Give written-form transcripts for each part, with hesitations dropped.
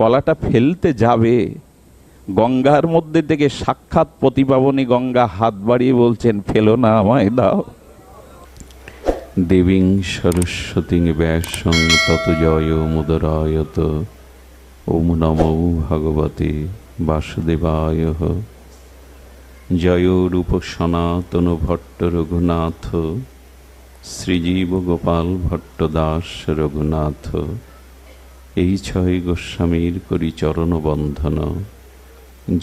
কলাটা ফেলতে যাবে, গঙ্গার মধ্যে থেকে সাক্ষাৎ পতিপাবনী গঙ্গা হাত বাড়িয়ে বলছেন, ফেলো না, আমায় দাও। দেবীং সরস্বতীং ব্যাসং তত জয় মুদরায়ত। ওম নমো ভগবতে বাসুদেবায়। জয় রূপ সনাতন ভট্ট রঘুনাথ, শ্রীজীব গোপাল ভট্ট দাস রঘুনাথ। এই ছয় গোস্বামীর করি চরণ বন্ধন,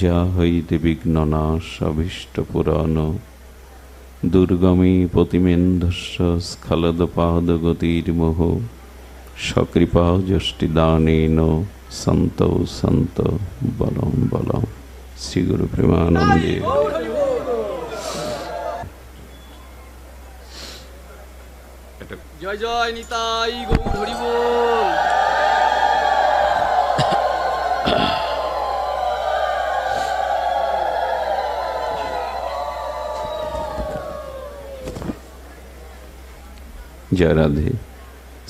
যা হইতে বিঘ্ন নাশ অভীষ্ট পুরাণ। দুর্গমী প্রতিমেন্ধস্য স্খলদপাদ গতির্মোহ, সকৃপা যষ্টিদানেন সন্ত সন্ত বলম বলম। শ্রী গুরু প্রেমানন্দে। জয় জয় নিতাই গৌর হরি বল। জয় রাধে।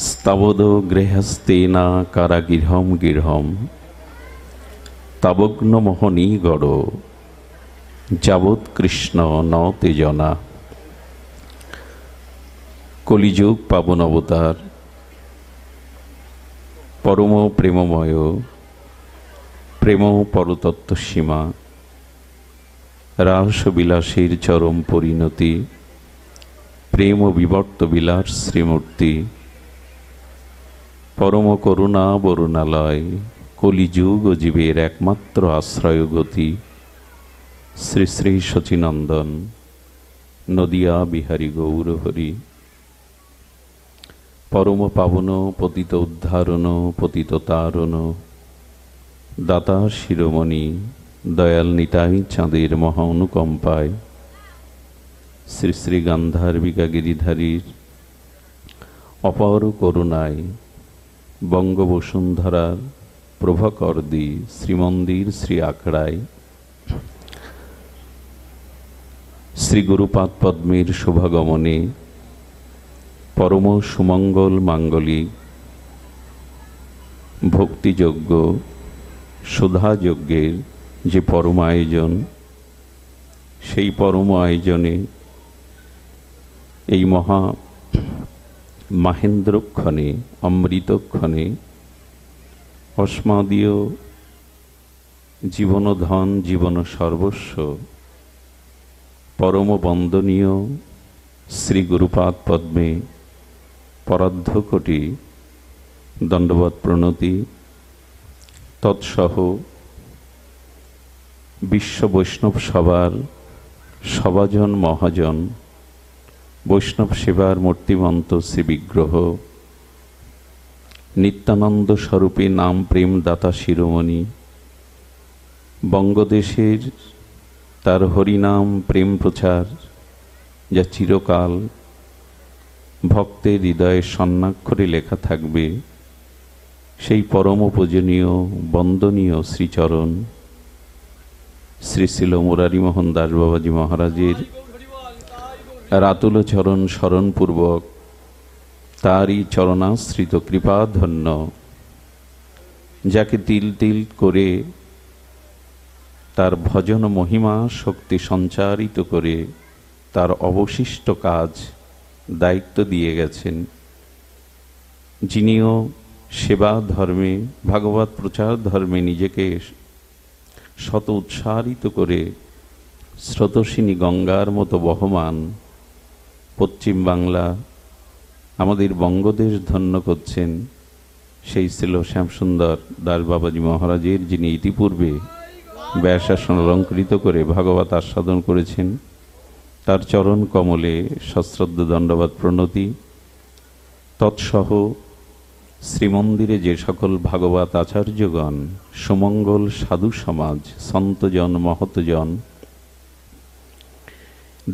স্তবদ গৃহস্থেনা কারাগৃহম গৃহম, তবগ্ন মোহনী গড় যাবৎ কৃষ্ণ ন তেজনা। কলিযুগ পাবন অবতার, পরম প্রেমময়, প্রেম পরতত্ত্ব সীমা, রাসবিলাসীর চরম পরিণতি, প্রেম বিবর্ত বিলাস শ্রীমূর্তি, পরম করুণা বরুণালয়, কলিযুগ ও জীবের একমাত্র আশ্রয় গতি, শ্রী শ্রী শচীনন্দন নদিয়া বিহারী গৌর হরি। পরম পাবন পতিত উদ্ধারণ পতিত তারণ, দাতা শিরোমণি দয়াল নিতাই চাঁদের মহা অনুকম্পায়, শ্রী শ্রী গান্ধার্বিকা গিরিধারীর অপার করুণায়, বঙ্গবসুন্ধরার প্রভাকর্দি শ্রীমন্দির শ্রী আখড়ায়, শ্রী গুরুপাদ পদ্মের শোভাগমনে, পরম সুমঙ্গল মাঙ্গলিক ভক্তিযজ্ঞ সুধাযজ্ঞের যে পরম আয়োজন, সেই পরম আয়োজনে এই মহা মাহেন্দ্রক্ষণে অমৃতক্ষণে অস্মাদীয় জীবনধন জীবন সর্বস্ব পরম বন্দনীয় শ্রী গুরুপাদ পদ্মে পরার্ধকোটি দণ্ডবৎ প্রণতি। তৎসহ বিশ্ব বৈষ্ণব সভার সভাজন মহাজন, বৈষ্ণব সেবার মূর্তিমন্ত শ্রী বিগ্রহ, নিত্যানন্দ স্বরূপী নাম প্রেম দাতা শিরোমণি, বঙ্গদেশের তার হরিনাম প্রেম প্রচার যা চিরকাল ভক্তের হৃদয়ে স্বর্ণাক্ষরে লেখা থাকবে, সেই পরম পূজনীয় বন্দনীয় শ্রীচরণ শ্রী শ্রীল মুরারিমোহন দাস বাবাজি মহারাজের রাতুল চরণ স্মরণপূর্বক তারই চরণাশ্রিত কৃপাধন্য, যাকে তিল তিল করে তার ভজন মহিমা শক্তি সঞ্চারিত করে তার অবশিষ্ট কাজ দায়িত্ব দিয়ে গেছেন, যিনিও সেবা ধর্মে ভাগবত প্রচার ধর্মে নিজেকে শত উৎসাহিত করে স্রোতস্বিনী গঙ্গার মতো বহমান পশ্চিম বাংলা আমাদের বঙ্গদেশ ধন্য করছেন, সেই ছিল শ্যামসুন্দর দাস বাবাজি মহারাজের, যিনি ইতিপূর্বে ব্যাসাসন অলঙ্কৃত করে ভাগবত আস্বাদন করেছেন। তার চরণ কমলে সশ্রদ্ধ দণ্ডবাদ প্রণতি। তৎসহ শ্রীমন্দিরে যে সকল ভাগবত আচার্যগণ, সুমঙ্গল সাধু সমাজ, সন্তজন মহতজন,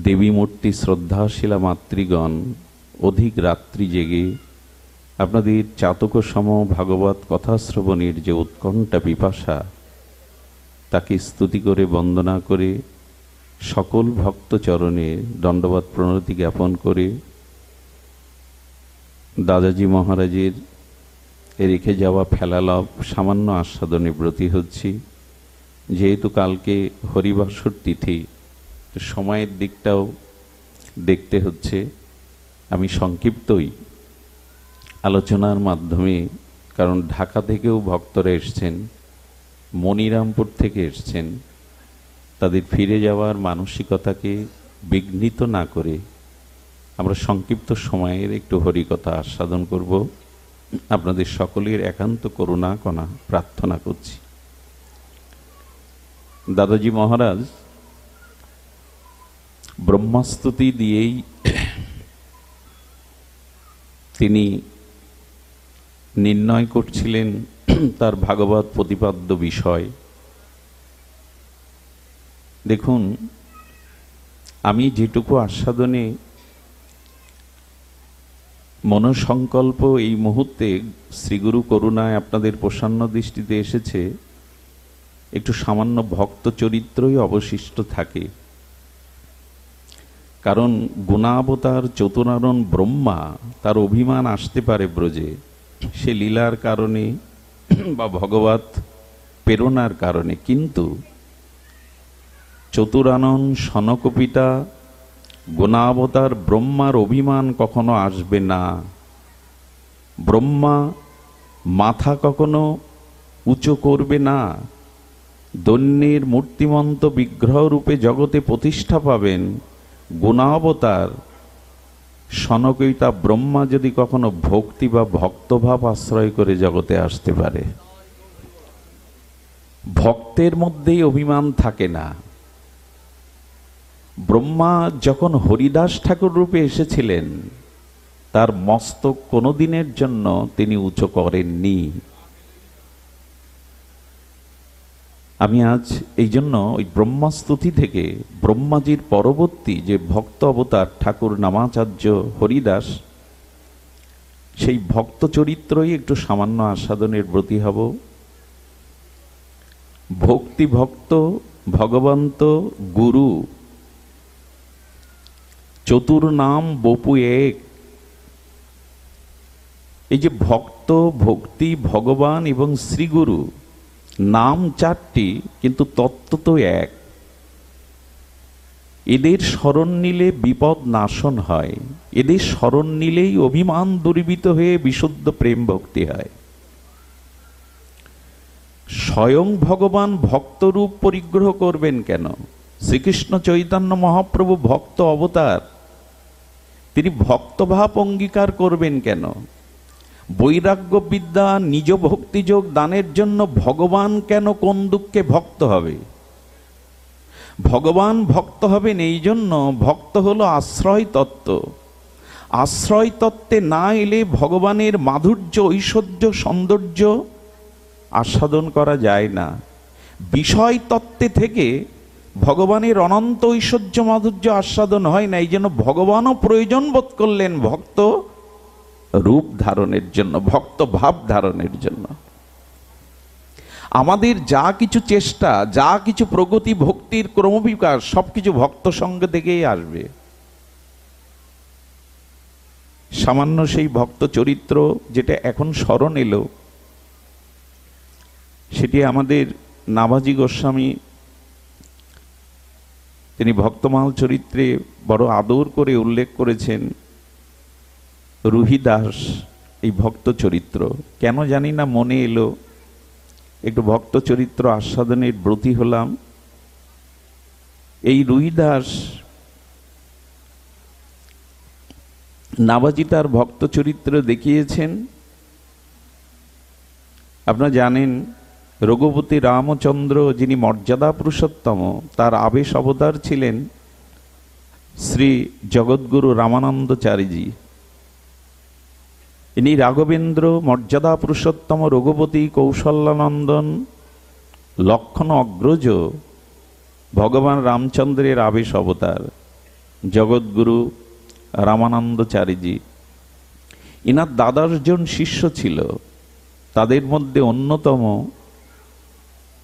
দেবী মূর্তি শ্রদ্ধাশীলা মাতৃগণ অধিক রাত্রি জেগে আপনাদের চাতক সম ভাগবত কথা শ্রবণের যে উৎকণ্ঠা পিপাসা, তাকে স্তুতি করে বন্দনা করে সকল ভক্তচরণে দণ্ডবাদ প্রণতি জ্ঞাপন করে দাদাজি মহারাজের রেখে যাওয়া ফেলালাভ সামান্য আস্বাদনে ব্রতী হচ্ছি। যেহেতু কালকে হরিবাসর তিথি, সময়ের দিকটাও দেখতে হচ্ছে। আমি সংক্ষিপ্তই আলোচনার মাধ্যমে, কারণ ঢাকা থেকেও ভক্তরা এসছেন, মনিরামপুর থেকে এসছেন, তাদের ফিরে যাওয়ার মানসিকতাকে বিঘ্নিত না করে আমরা সংক্ষিপ্ত সময়ের একটু হরিকথা আস্বাদন করব। আপনাদের সকলের একান্ত করুণা কণা প্রার্থনা করছি। দাদাজি মহারাজ ব্রহ্মাস্তুতি দিয়েই তিনি নির্ণয় করছিলেন তার ভাগবত প্রতিপাদ্য বিষয়। দেখুন, আমি যেটুকু আস্বাদনে মনসংকল্প এই মুহূর্তে শ্রীগুরু করুণায় আপনাদের প্রসন্ন দৃষ্টিতে এসেছে, একটু সামান্য ভক্ত চরিত্রই অবশিষ্ট থাকে। কারণ গুণাবতার চতুরানন ব্রহ্মা, তার অভিমান আসতে পারে ব্রজে, সে লীলার কারণে বা ভগবত প্রেরণার কারণে, কিন্তু চতুরানন সনকপিতা গুণাবতার ব্রহ্মার অভিমান কখনো আসবে না। ব্রহ্মা মাথা কখনো উঁচু করবে না। দৈন্যের মূর্তিমন্ত বিগ্রহ রূপে জগতে প্রতিষ্ঠা পাবেন গুণাবতার সনকপিতা ব্রহ্মা যদি কখনো ভক্তি বা ভক্তভাব আশ্রয় করে জগতে আসতে পারে। ভক্তের মধ্যেই অভিমান থাকে না। ব্রহ্মা যখন হরিদাস ঠাকুর রূপে এসেছিলেন, তার মস্তক কোনোদিনের জন্য তিনি উঁচু করেননি। আমি আজ এই জন্য ওই ব্রহ্মাস্তুতি থেকে ব্রহ্মাজির পরবর্তী যে ভক্ত অবতার ঠাকুর নামাচার্য হরিদাস, সেই ভক্ত চরিত্রই একটু সামান্য আস্বাদনের ব্রতী হব। ভক্তি ভক্ত ভগবন্ত গুরু চতুর নাম বপু এক। এই যে ভক্ত, ভক্তি, ভগবান এবং শ্রীগুরু, নাম চারটি কিন্তু তত্ত্ব তো এক। এদের শরণ নিলে বিপদ নাশন হয়, এদের শরণ নিলেই অভিমান দূরীভূত হয়ে বিশুদ্ধ প্রেম ভক্তি হয়। স্বয়ং ভগবান ভক্তরূপ পরিগ্রহ করবেন কেন? শ্রীকৃষ্ণ চৈতন্য মহাপ্রভু ভক্ত অবতার, তিনি ভক্তভাব অঙ্গীকার করবেন কেন? বৈরাগ্য বিদ্যা, নিজ ভক্তিযোগ দানের জন্য ভগবান কেন কোন দুঃখে ভক্ত হবে? ভগবান ভক্ত হবেন এই জন্য, ভক্ত হলো আশ্রয় তত্ত্ব। আশ্রয় তত্ত্বে না এলে ভগবানের মাধুর্য, ঐশ্বর্য, সৌন্দর্য আস্বাদন করা যায় না। বিষয় তত্ত্বে থেকে ভগবানের অনন্ত ঐশ্বর্য মাধুর্য আস্বাদন হয় না। এই জন্য ভগবানও প্রয়োজন বোধ করলেন ভক্ত রূপ ধারণের জন্য, ভক্ত ভাব ধারণের জন্য। আমাদের যা কিছু চেষ্টা, যা কিছু প্রগতি, ভক্তির ক্রমবিকাশ, সবকিছু ভক্ত সঙ্গ থেকেই আসবে। সামান্য সেই ভক্ত চরিত্র যেটা এখন স্মরণ এলো, সেটি আমাদের নাভাজি গোস্বামী, তিনি ভক্তমাল চরিত্রে বড় আদর করে উল্লেখ করেছেন রুহিদাস, এই ভক্ত চরিত্র। কেন জানি না মনে এলো, একটু ভক্ত চরিত্র আস্বাদনের ব্রতী হলাম। এই রুহিদাস নাভাজি তার ভক্ত চরিত্র দেখিয়েছেন। আপনারা জানেন রঘুপতি রামচন্দ্র, যিনি মর্যাদা পুরুষোত্তম, তার আবেশ অবতার ছিলেন শ্রী জগৎগুরু রামানন্দচারীজি। ইনি রাঘবেন্দ্র, মর্যাদা পুরুষোত্তম, রঘুপতি, কৌশল্যানন্দন, লক্ষণ অগ্রজ, ভগবান রামচন্দ্রের আবেশ অবতার জগৎগুরু রামানন্দচারীজি। ইনার 12 জন শিষ্য ছিল, তাদের মধ্যে অন্যতম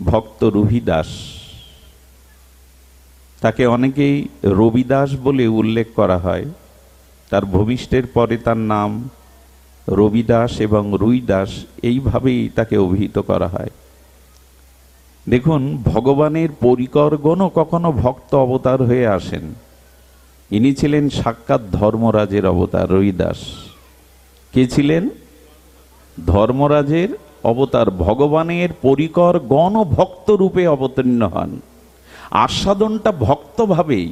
ভক্ত রুহিদাস। তাকে অনেকেই রবিদাস বলে উল্লেখ করা হয়। তার ভূমিষ্ঠের পরে তার নাম রবিদাস এবং রুইদাস এইভাবেই তাকে অভিহিত করা হয়। দেখুন, ভগবানের পরিকরগণও কখনো ভক্ত অবতার হয়ে আসেন। ইনি ছিলেন সাক্ষাৎ ধর্মরাজের অবতার রুইদাস। কে ছিলেন? ধর্মরাজের অবতার। ভগবানের পরিকর গণ ভক্ত রূপে অবতীর্ণ হন। আস্বাদনটা ভক্তভাবেই,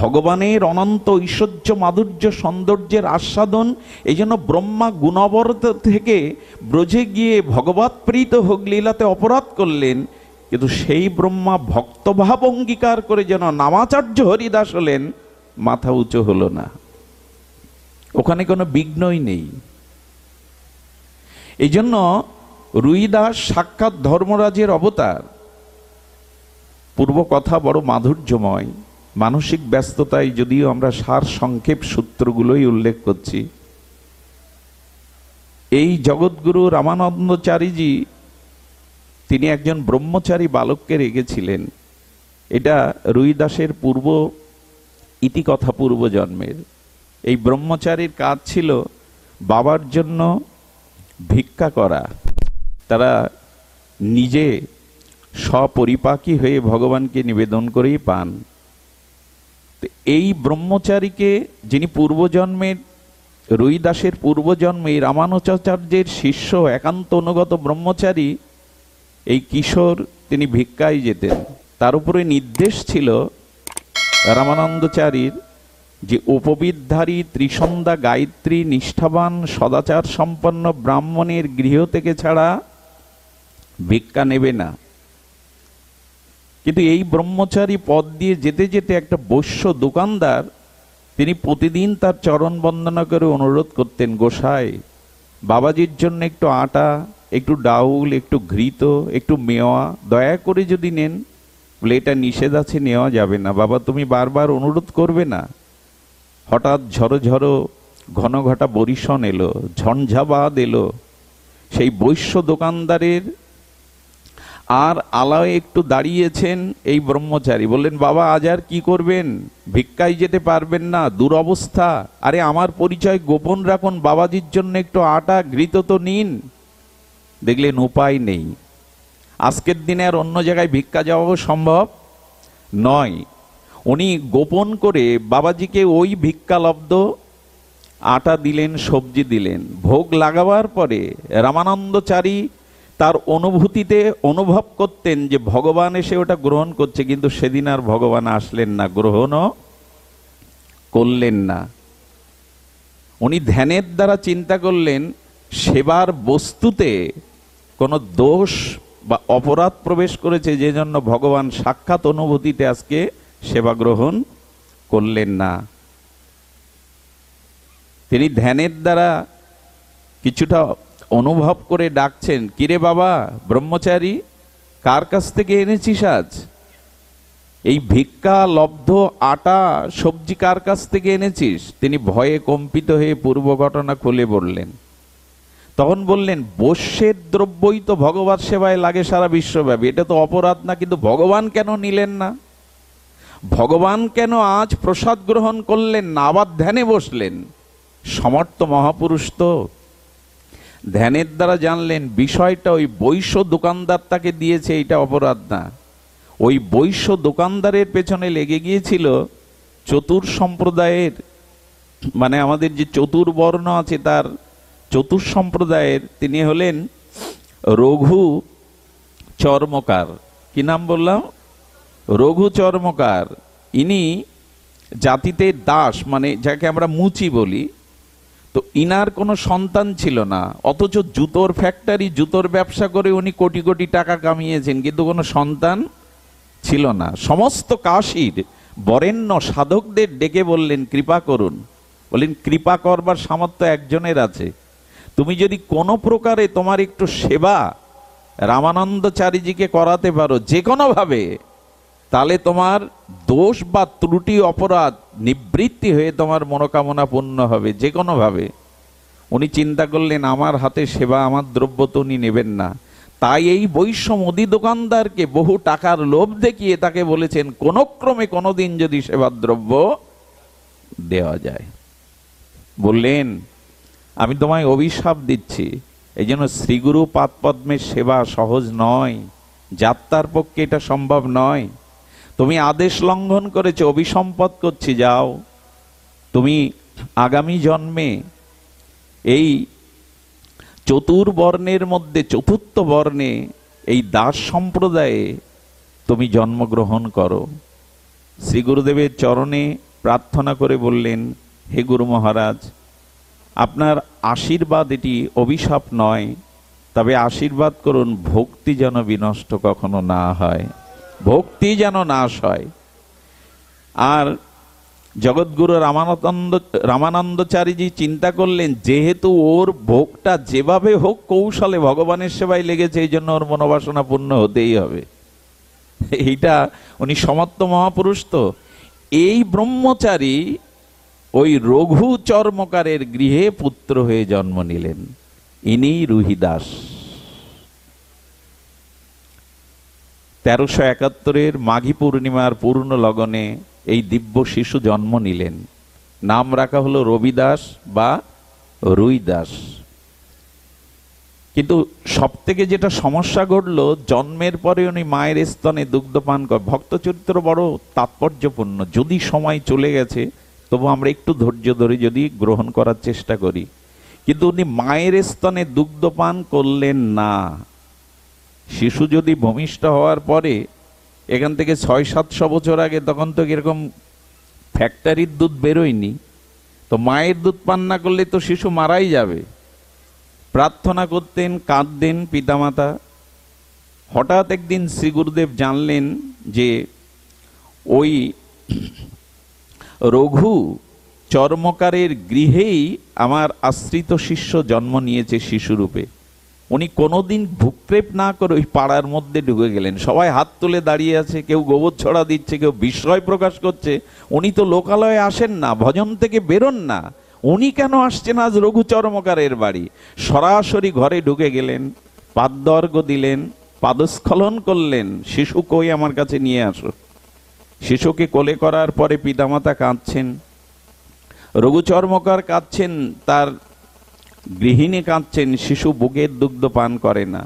ভগবানের অনন্ত ঐশ্বর্য মাধুর্য সৌন্দর্যের আস্বাদন। এই জন্য ব্রহ্মা গুণবর্ত থেকে ব্রজে গিয়ে ভগবৎ প্রীত হোক লীলাতে অপরাধ করলেন, কিন্তু সেই ব্রহ্মা ভক্তভাব অঙ্গীকার করে যেন নামাচার্য হরিদাস হলেন, মাথা উঁচু হলো না, ওখানে কোনো বিঘ্নই নেই। এই জন্য রুইদাস সাক্ষাৎ ধর্মরাজের অবতার। পূর্ব কথা বড় মাধুর্যময়, মানসিক ব্যস্ততায় যদিও আমরা সার সংক্ষেপ সূত্রগুলোই উল্লেখ করছি। এই জগৎগুরু রামানন্দাচারীজি তিনি একজন ব্রহ্মচারী বালককে রেখেছিলেন। এটা রুইদাসের পূর্ব ইতিকথা, পূর্ব জন্মের। এই ব্রহ্মচারীর কাজ ছিল বাবার জন্য ভিক্ষা করা। তারা নিজে স্বপরিপাকী হয়ে ভগবানকে নিবেদন করেই পান। এই ব্রহ্মচারীকে, যিনি পূর্বজন্মের রুইদাসের পূর্বজন্মে রামানুজাচার্যের শিষ্য একান্ত অনুগত ব্রহ্মচারী, এই কিশোর তিনি ভিক্ষায় যেতেন। তার উপরে নির্দেশ ছিল রামানন্দাচারীর যে উপবিদধারী ত্রিসন্ধ্যা গায়ত্রী নিষ্ঠাবান সদাচার সম্পন্ন ব্রাহ্মণের গৃহ থেকে ছাড়া ভিক্ষা নেবে না। কিন্তু এই ব্রহ্মচারী পথ দিয়ে যেতে যেতে একটা বৈশ্য দোকানদার, তিনি প্রতিদিন তার চরণ বন্দনা করে অনুরোধ করতেন, গোসাই বাবাজির জন্য একটু আটা, একটু ডাউল, একটু ঘৃত, একটু মেওয়া দয়া করে যদি নেন। বলে এটা নিষেধ আছে, নেওয়া যাবে না। বাবা তুমি বারবার অনুরোধ করবে না। হঠাৎ ঝড়ো ঝড়ো ঘন ঘটা বরিশন এলো, ঝঞ্ঝাবাদ এলো। সেই বৈশ্য দোকানদারের আর আলায় একটু দাঁড়িয়েছেন এই ব্রহ্মচারী। বললেন, বাবা আজ আর কি করবেন? ভিক্ষায় যেতে পারবেন না, দুরবস্থা। আরে আমার পরিচয় গোপন রাখুন, বাবাজির জন্য একটু আটা ঘৃত তো নিন। দেখলেন উপায় নেই, আজকের দিনে আর অন্য জায়গায় ভিক্ষা যাওয়াও সম্ভব নয়। উনি গোপন করে বাবাজিকে ওই ভিক্ষালব্ধ আটা দিলেন, সবজি দিলেন। ভোগ লাগাবার পরে রামানন্দাচারী তার অনুভূতিতে অনুভব করতেন যে ভগবান এসে ওটা গ্রহণ করছে, কিন্তু সেদিন আর ভগবান আসলেন না, গ্রহণও করলেন না। উনি ধ্যানের দ্বারা চিন্তা করলেন সেবার বস্তুতে কোনো দোষ বা অপরাধ প্রবেশ করেছে, যে জন্য ভগবান সাক্ষাৎ অনুভূতিতে আজকে সেবা গ্রহণ করলেন না। তিনি ধ্যানের দ্বারা কিছুটা অনুভব করে ডাকছেন, কিরে বাবা ব্রহ্মচারী, কার কাছ থেকে এনেছিস আজ এই ভিক্ষা লব্ধ আটা সবজি, কার কাছ থেকে এনেছিস? তিনি ভয়ে কম্পিত হয়ে পূর্ব ঘটনা খুলে বললেন। তখন বললেন, বৈশ্যের দ্রব্যই তো ভগবত সেবায় লাগে সারা বিশ্বব্যাপী, এটা তো অপরাধ না, কিন্তু ভগবান কেন নিলেন না? ভগবান কেন আজ প্রসাদ গ্রহণ করলেন না, আবার ধ্যানে বসলেন? সমর্থ মহাপুরুষ তো ধ্যানের দ্বারা জানলেন বিষয়টা ওই বৈশ্য দোকানদার তাকে দিয়েছে, এটা অপরাধ না। ওই বৈশ্য দোকানদারের পেছনে লেগে গিয়েছিল চতুর সম্প্রদায়ের, মানে আমাদের যে চতুর্বর্ণ আছে তার চতুর সম্প্রদায়ের তিনি হলেন রঘু চর্মকার। কি নাম বললাম? রঘু চর্মকার। ইনি জাতিতে দাস, মানে যাকে আমরা মুচি বলি। তো ইনার কোনো সন্তান ছিল না, অথচ জুতোর ফ্যাক্টরি, জুতোর ব্যবসা করে উনি কোটি কোটি টাকা কামিয়েছেন, কিন্তু কোনো সন্তান ছিল না। সমস্ত কাশীর বরেণ্য সাধকদের ডেকে বললেন, কৃপা করুন। বললেন, কৃপা করবার সামর্থ্য একজনের আছে। তুমি যদি কোনো প্রকারে তোমার একটু সেবা রামানন্দাচারীজিকে করাতে পারো যে কোনোভাবে, তাহলে তোমার দোষ বা ত্রুটি অপরাধ নিবৃত্তি হয়ে তোমার মনোকামনা পূর্ণ হবে যে কোনোভাবে। উনি চিন্তা করলেন, আমার হাতে সেবা, আমার দ্রব্য তো উনি নেবেন না। তাই এই বৈশ্য মুদি দোকানদারকে বহু টাকার লোভ দেখিয়ে তাকে বলেছেন, কোন ক্রমে কোনোদিন যদি সেবার দ্রব্য দেওয়া যায়। বললেন, আমি তোমায় অভিশাপ দিচ্ছি। এই জন্য শ্রীগুরু পাদপদ্মের সেবা সহজ নয়, যাত্রার পক্ষে এটা সম্ভব নয়। তুমি আদেশ লঙ্ঘন করেছো, অভিসম্পদ করছি, যাও। তুমি আগামী জন্মে এই চতুর্বর্ণের মধ্যে চতুর্থ বর্ণে এই দাস সম্প্রদায়ে তুমি জন্মগ্রহণ করো। শ্রী গুরুদেবের চরণে প্রার্থনা করে বললেন, হে গুরু মহারাজ, আপনার আশীর্বাদ এটি অভিশাপ নয়, তবে আশীর্বাদ করুন ভক্তি যেন বিনষ্ট কখনো না হয়, ভক্তি যেন নাশ হয়। আর জগৎগুরু রামানন্দচারীজি চিন্তা করলেন, যেহেতু ওর ভোগটা যেভাবে হোক কৌশলে ভগবানের সেবায় লেগেছে, এই জন্য ওর মনোবাসনা পূর্ণ হতেই হবে। এইটা উনি সমর্থ মহাপুরুষ। তো এই ব্রহ্মচারী ওই রঘু চর্মকারের গৃহে পুত্র হয়ে জন্ম নিলেন। ইনি রুহিদাস। 1371 মাঘী পূর্ণিমার পূর্ণ লগনে এই দিব্য শিশু জন্ম নিলেন। নাম রাখা হলো রবিদাস বা রুইদাস। কিন্তু সব থেকে যেটা সমস্যা ঘটল, জন্মের পরে উনি মায়ের স্তনে দুগ্ধপান করে। ভক্ত চরিত্র বড় তাৎপর্যপূর্ণ। যদি সময় চলে গেছে তবু আমরা একটু ধৈর্য ধরে যদি গ্রহণ করার চেষ্টা করি। কিন্তু উনি মায়ের স্তনে দুগ্ধপান করলেন না। শিশু যদি ভূমিষ্ঠ হওয়ার পরে এখান থেকে 600-700 বছর আগে, তখন তো এরকম ফ্যাক্টরির দুধ বেরোয়নি, তো মায়ের দুধ পান না করলে তো শিশু মারাই যাবে। প্রার্থনা করতেন, কাঁদতেন পিতামাতা। হঠাৎ একদিন শ্রী গুরুদেব জানলেন যে ওই রঘু চর্মকারের গৃহেই আমার আশ্রিত শিষ্য জন্ম নিয়েছে শিশুরূপে। উনি কোনোদিন ভূক্ষেপ না করে ওই পাড়ার মধ্যে ঢুকে গেলেন। সবাই হাত তুলে দাঁড়িয়ে আছে, কেউ গোবর ছড়া দিচ্ছে, কেউ বিস্ময় প্রকাশ করছে। উনি তো লোকালয়ে আসেন না, ভজন থেকে বেরোন না, উনি কেন আসছেন আজ রঘু চর্মকারের বাড়ি? সরাসরি ঘরে ঢুকে গেলেন, পাদর্ঘ দিলেন, পাদস্খলন করলেন, শিশু কই, আমার কাছে নিয়ে আসো। শিশুকে কোলে করার পরে পিতামাতা কাঁদছেন, রঘু চর্মকার কাঁদছেন, তার গৃহিণী কাঁদছেন, শিশু বুকের দুগ্ধ পান করে না।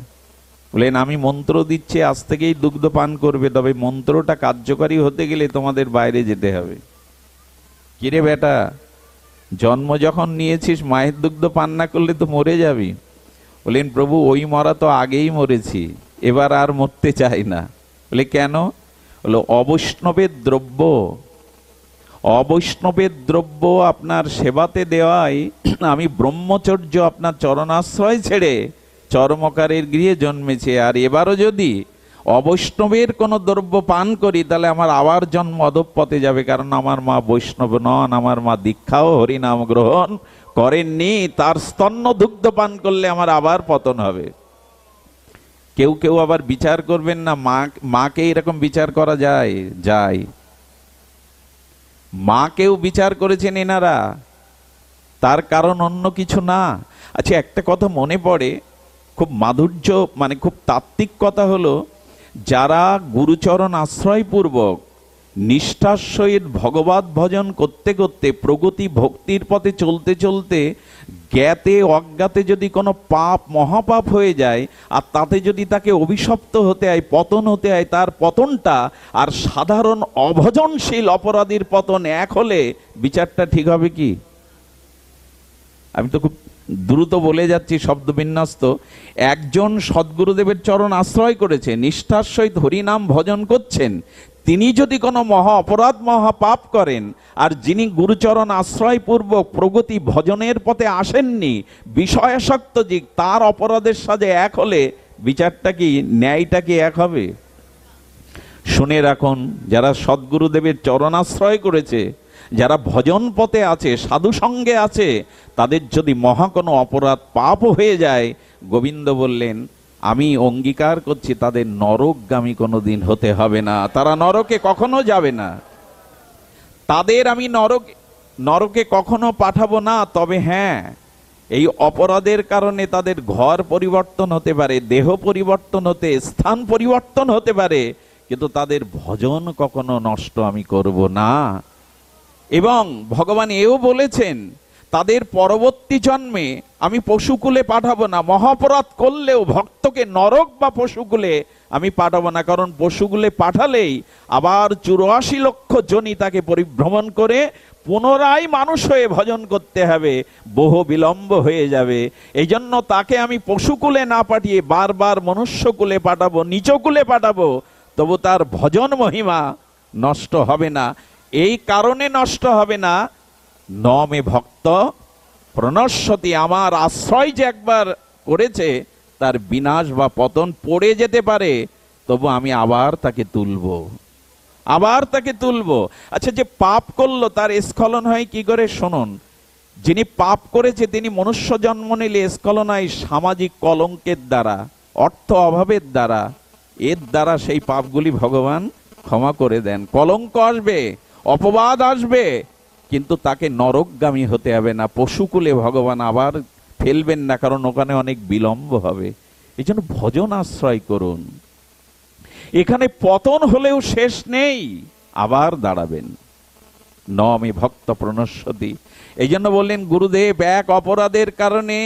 বলেন, আমি মন্ত্র দিচ্ছি, আজ থেকেই দুগ্ধ পান করবে, তবে মন্ত্রটা কার্যকারী হতে গেলে তোমাদের বাইরে যেতে হবে। কিরে বেটা, জন্ম যখন নিয়েছিস মায়ের দুগ্ধ পান না করলে তো মরে যাবি। বলেন, প্রভু ওই মরা তো আগেই মরেছি, এবার আর মরতে চাই না। বলে কেন? বলো, অবৈষ্ণবের দ্রব্য, অবৈষ্ণবের দ্রব্য আপনার সেবাতে দেওয়াই আমি ব্রহ্মচর্য আপনার চরণাশ্রয় ছেড়ে চর্মকারের গৃহে জন্মেছে। আর এবারও যদি অবৈষ্ণবের কোনো দ্রব্য পান করি তাহলে আমার আবার জন্ম অধঃপথে যাবে, কারণ আমার মা বৈষ্ণব নন, আমার মা দীক্ষাও হরিনাম গ্রহণ করেননি, তার স্তন্য দুগ্ধ পান করলে আমার আবার পতন হবে। কেউ কেউ আবার বিচার করবেন না, মাকে এরকম বিচার করা যায়? যায়। মাকেও বিচার করেছেন এনারা, তার কারণ অন্য কিছু না। আচ্ছা, একটা কথা মনে পড়ে, খুব মাধুর্য, মানে খুব তাত্ত্বিক কথা হলো, যারা গুরুচরণ আশ্রয়পূর্বক নিষ্ঠার সহিত ভগবত ভজন করতে করতে প্রগতি ভক্তির পথে চলতে চলতে জ্ঞাতে অজ্ঞাতে যদি কোনো পাপ মহাপাপ হয়ে যায়, আর তাতে যদি তাকে অভিশপ্ত হতে হয়, পতন হতে হয়, তার পতনটা আর সাধারণ অভজনশীল অপরাধীর পতন এক হলে বিচারটা ঠিক হবে কি? আমি তো খুব দ্রুত বলে যাচ্ছি, শব্দবিন্যস্ত। একজন সদ্গুরুদেবের চরণ আশ্রয় করেছে, নিষ্ঠার সহিত হরিনাম ভজন করছেন, তিনি যদি কোনো মহা অপরাধ মহাপাপ করেন, আর যিনি গুরুচরণ আশ্রয়পূর্বক প্রগতি ভজনের পথে আসেননি, বিষয়াসক্ত দিক, তার অপরাধের সাথে এক হলে বিচারটা কি, ন্যায়টা কি এক হবে? শুনে রাখুন, যারা সদ্গুরুদেবের চরণাশ্রয় করেছে, যারা ভজন পথে আছে, সাধু সঙ্গে আছে, তাদের যদি মহা কোনো অপরাধ পাপ হয়ে যায়, গোবিন্দ বললেন, আমি অঙ্গীকার করছি তাদের নরকগামী কোনোদিন হতে হবে না, তারা নরকে কখনো যাবে না, তাদের আমি নরকে কখনো পাঠাবো না। তবে হ্যাঁ, এই অপরাধের কারণে তাদের ঘর পরিবর্তন হতে পারে, দেহ পরিবর্তন হতে, স্থান পরিবর্তন হতে পারে, কিন্তু তাদের ভজন কখনো নষ্ট আমি করব না। এবং ভগবান এও বলেছেন, তাদের পরবর্তী জন্মে আমি পশুকুলে পাঠাবো না। মহাপরাধ করলেও ভক্তকে নরক বা পশুকুলে আমি পাঠাবো না, কারণ পশুকুলে পাঠালেই আবার 84 লক্ষ জনি তাকে পরিভ্রমণ করে পুনরায় মানুষ হয়ে ভজন করতে হবে, বহু বিলম্ব হয়ে যাবে। এই জন্য তাকে আমি পশুকুলে না পাঠিয়ে বারবার মনুষ্যকুলে পাঠাবো, নিচকুলে পাঠাবো, তবু তার ভজন মহিমা নষ্ট হবে না। এই কারণে নষ্ট হবে না, ন মে ভক্ত প্রণশ্যতি, আমার আশ্রয় যে একবার করেছে তার বিনাশ বা পতন পড়ে যেতে পারে, তবু আমি আবার তাকে তুলবো, আবার তাকে তুলবো। আচ্ছা, যে পাপ করলো তার স্খলন হয় কি করে শুনুন। যিনি পাপ করেছে তিনি মনুষ্য জন্ম নিলে স্খলন হয় সামাজিক কলঙ্কের দ্বারা, অর্থ অভাবের দ্বারা। এর দ্বারা সেই পাপগুলি ভগবান ক্ষমা করে দেন। কলঙ্ক আসবে, অপবাদ আসবে, কিন্তু তাকে নরকগামী হতে হবে না, পশুকুলে ভগবান আবার ফেলবেন না, কারণ ওখানে অনেক বিলম্ব হবে। এই জন্য ভজন আশ্রয় করুন। এখানে পতন হলেও শেষ নেই, আবার দাঁড়াবেন। ন মে ভক্ত প্রণশ্যতি। এই জন্য বললেন গুরুদেব এক অপরাধের কারণে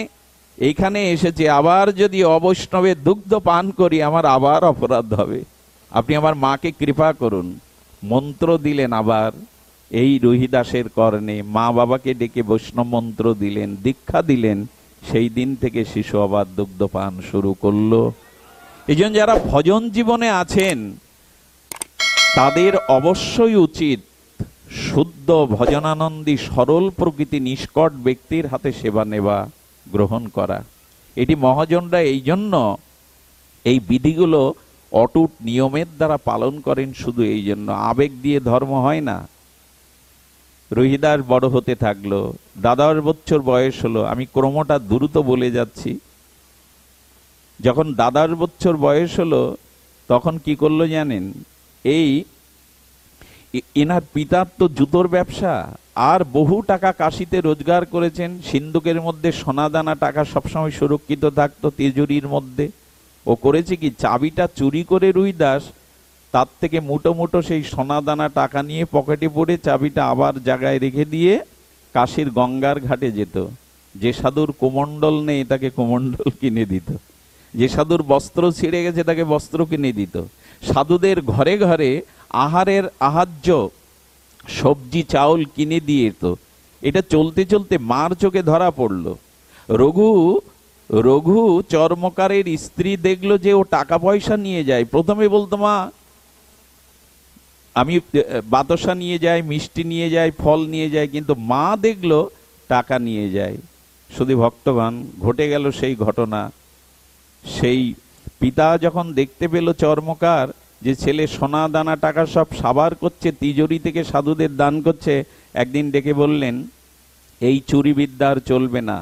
এইখানে এসেছে, আবার যদি অবৈষ্ণবের দুগ্ধ পান করি আমার আবার অপরাধ হবে, আপনি আমার মাকে কৃপা করুন। মন্ত্র দিলেন আবার এই রোহিদাসের কর্ণে, মা বাবাকে ডেকে বৈষ্ণব মন্ত্র দিলেন, দীক্ষা দিলেন। সেই দিন থেকে শিশু আবার দুগ্ধ পান শুরু করলো। এই জন্য যারা ভজন জীবনে আছেন তাদের অবশ্যই উচিত শুদ্ধ ভজনানন্দী সরল প্রকৃতি নিষ্কট ব্যক্তির হাতে সেবা নেওয়া, গ্রহণ করা। এটি মহাজনরা এই জন্য এই বিধিগুলো অটুট নিয়মের দ্বারা পালন করেন, শুধু এই জন্য। আবেগ দিয়ে ধর্ম হয় না। রোহিদাস বড় হতে থাকলো, 10 বছর বয়স হলো, আমি ক্রমটা দ্রুত বলে যাচ্ছি। যখন 10 বছর বয়স হলো তখন কি করলো জানেন? এই এনার পিতার তো জুতোর ব্যবসা, আর বহু টাকা কাশিতে রোজগার করেছেন। সিন্ধুকের মধ্যে সোনাদানা টাকা সবসময় সুরক্ষিত থাকতো তিজুরির মধ্যে। ও করেছে কি, চাবিটা চুরি করে রুইদাস তার থেকে মুটো মুটো সেই সোনাদানা টাকা নিয়ে পকেটে পড়ে চাবিটা আবার জায়গায় রেখে দিয়ে কাশীর গঙ্গার ঘাটে যেত। যে সাধুর কোমণ্ডল নেই তাকে কোমণ্ডল কিনে দিত, যে সাধুর বস্ত্র ছিঁড়ে গেছে তাকে বস্ত্র কিনে দিত। সাধুদের ঘরে ঘরে আহারের আহার্য সবজি চাউল কিনে দিয়ে তো। এটা চলতে চলতে মার চোখে ধরা পড়ল। রঘু চর্মকারের স্ত্রী দেখলো যে ও টাকা পয়সা নিয়ে যায়। প্রথমে বলতো মা আমি বাতাসা নিয়ে যাই, মিষ্টি নিয়ে যাই, ফল নিয়ে যাই, কিন্তু মা দেখলো টাকা নিয়ে যায়। শুধু ভক্তগণ, ঘটে গেল সেই ঘটনা। সেই পিতা যখন দেখতে পেল চর্মকার যে ছেলে সোনা দানা টাকা সব সাবার করছে, তিজোরি থেকে সাধুদের দান করছে, একদিন ডেকে বললেন এই চুরিবিদ্যা আর চলবে না,